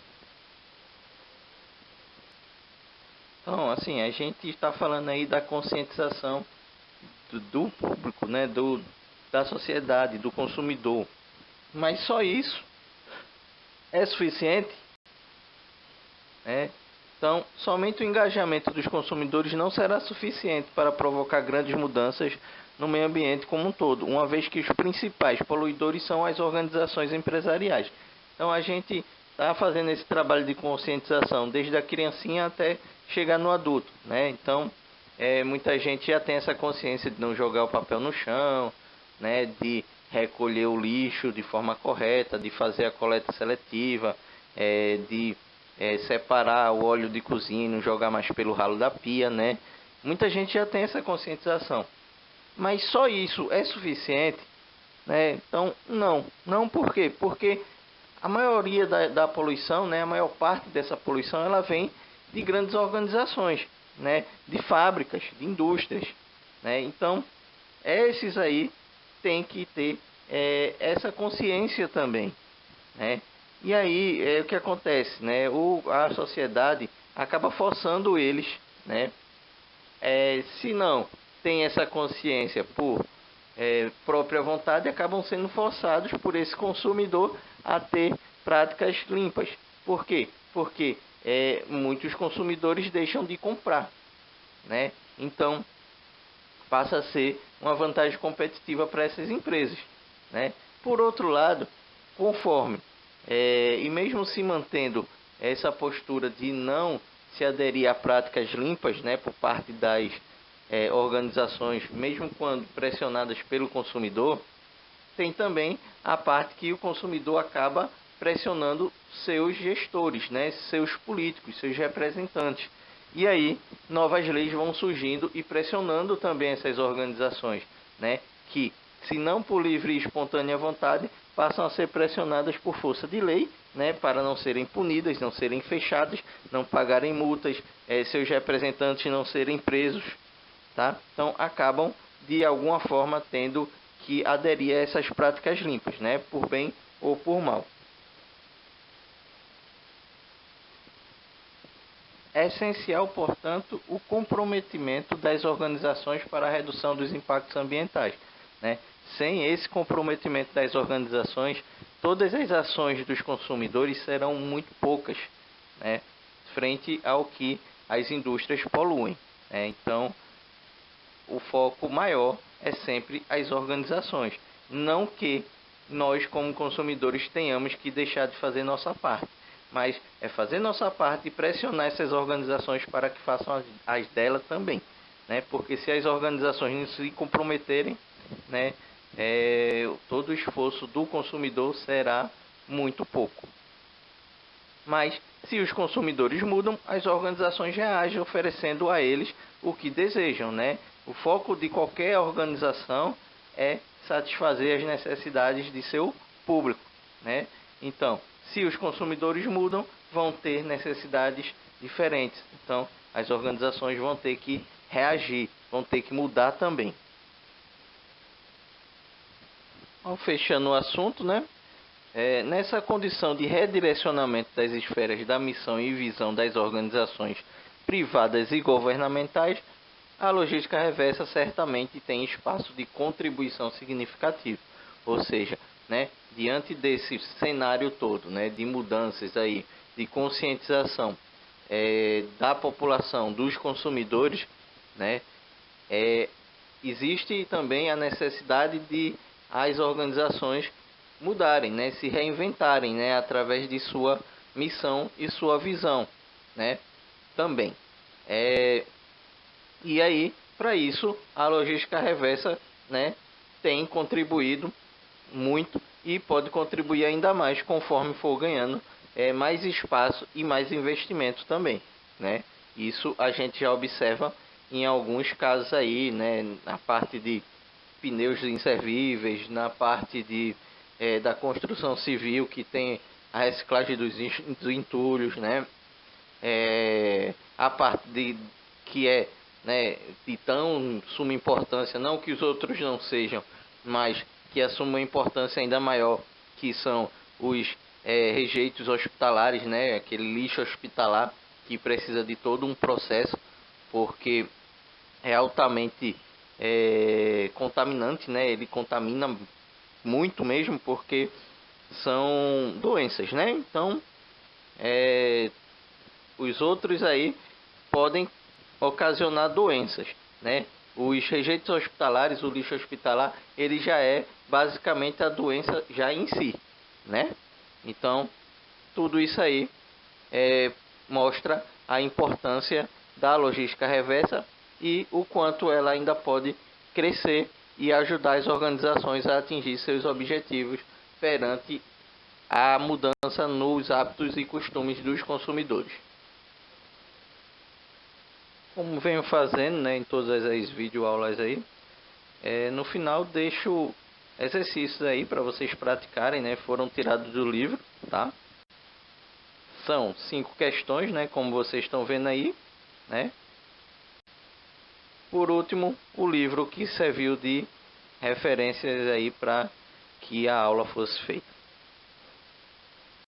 Então, assim, a gente está falando aí da conscientização do público, né, da sociedade, do consumidor. Mas só isso é suficiente, né? Então, somente o engajamento dos consumidores não será suficiente para provocar grandes mudanças no meio ambiente como um todo, uma vez que os principais poluidores são as organizações empresariais. Então, a gente está fazendo esse trabalho de conscientização desde a criancinha até chegar no adulto, né? Então, muita gente já tem essa consciência de não jogar o papel no chão, né? De recolher o lixo de forma correta, de fazer a coleta seletiva, de separar o óleo de cozinha e não jogar mais pelo ralo da pia, né? Muita gente já tem essa conscientização. Mas só isso é suficiente, né? Então, não por quê? Porque a maioria da poluição, né, a maior parte dessa poluição, ela vem de grandes organizações, né, de fábricas, de indústrias, né? Então, esses aí têm que ter essa consciência também, né? E aí, o que acontece, né? A sociedade acaba forçando eles, né? Se não tem essa consciência por própria vontade, acabam sendo forçados por esse consumidor a ter práticas limpas. Por quê? Porque muitos consumidores deixam de comprar, né? Então, passa a ser uma vantagem competitiva para essas empresas, né? Por outro lado, conforme e mesmo se mantendo essa postura de não se aderir a práticas limpas, né, por parte das organizações, mesmo quando pressionadas pelo consumidor, tem também a parte que o consumidor acaba pressionando seus gestores, né, seus políticos, seus representantes. E aí, novas leis vão surgindo e pressionando também essas organizações, né, que, se não por livre e espontânea vontade, passam a ser pressionadas por força de lei, né, para não serem punidas, não serem fechadas, não pagarem multas, seus representantes não serem presos, tá? Então, acabam, de alguma forma, tendo que aderir a essas práticas limpas, né, por bem ou por mal. É essencial, portanto, o comprometimento das organizações para a redução dos impactos ambientais, né? Sem esse comprometimento das organizações, todas as ações dos consumidores serão muito poucas, né, frente ao que as indústrias poluem, né? Então, o foco maior é sempre as organizações. Não que nós, como consumidores, tenhamos que deixar de fazer nossa parte, mas é fazer nossa parte e pressionar essas organizações para que façam as delas também, né? Porque se as organizações não se comprometerem, né, todo o esforço do consumidor será muito pouco. Mas, se os consumidores mudam, as organizações reagem oferecendo a eles o que desejam, né? O foco de qualquer organização é satisfazer as necessidades de seu público, né? Então, se os consumidores mudam, vão ter necessidades diferentes. Então, as organizações vão ter que reagir, vão ter que mudar também. Então, fechando o assunto, né? Nessa condição de redirecionamento das esferas da missão e visão das organizações privadas e governamentais, a logística reversa certamente tem espaço de contribuição significativo, ou seja, né, diante desse cenário todo, né, de mudanças aí, de conscientização da população, dos consumidores, né, existe também a necessidade de as organizações mudarem, né, se reinventarem, né, através de sua missão e sua visão, né, também. E aí, para isso, a logística reversa, né, tem contribuído muito e pode contribuir ainda mais conforme for ganhando mais espaço e mais investimento também, né? Isso a gente já observa em alguns casos aí, né, na parte de pneus inservíveis, na parte da construção civil que tem a reciclagem dos entulhos, né? A parte que é, né, de tão suma importância, não que os outros não sejam, mas que assumam uma importância ainda maior, que são os rejeitos hospitalares, né, aquele lixo hospitalar que precisa de todo um processo, porque é altamente contaminante, né, ele contamina muito mesmo, porque são doenças, né, então os outros aí podem ocasionar doenças, né? Os rejeitos hospitalares, o lixo hospitalar, ele já é basicamente a doença já em si, né? Então, tudo isso aí mostra a importância da logística reversa e o quanto ela ainda pode crescer e ajudar as organizações a atingir seus objetivos perante a mudança nos hábitos e costumes dos consumidores. Como venho fazendo, né, em todas as videoaulas aí, no final deixo exercícios aí para vocês praticarem, né, foram tirados do livro, tá? São 5 questões, né, como vocês estão vendo aí, né? Por último, o livro que serviu de referências aí para que a aula fosse feita.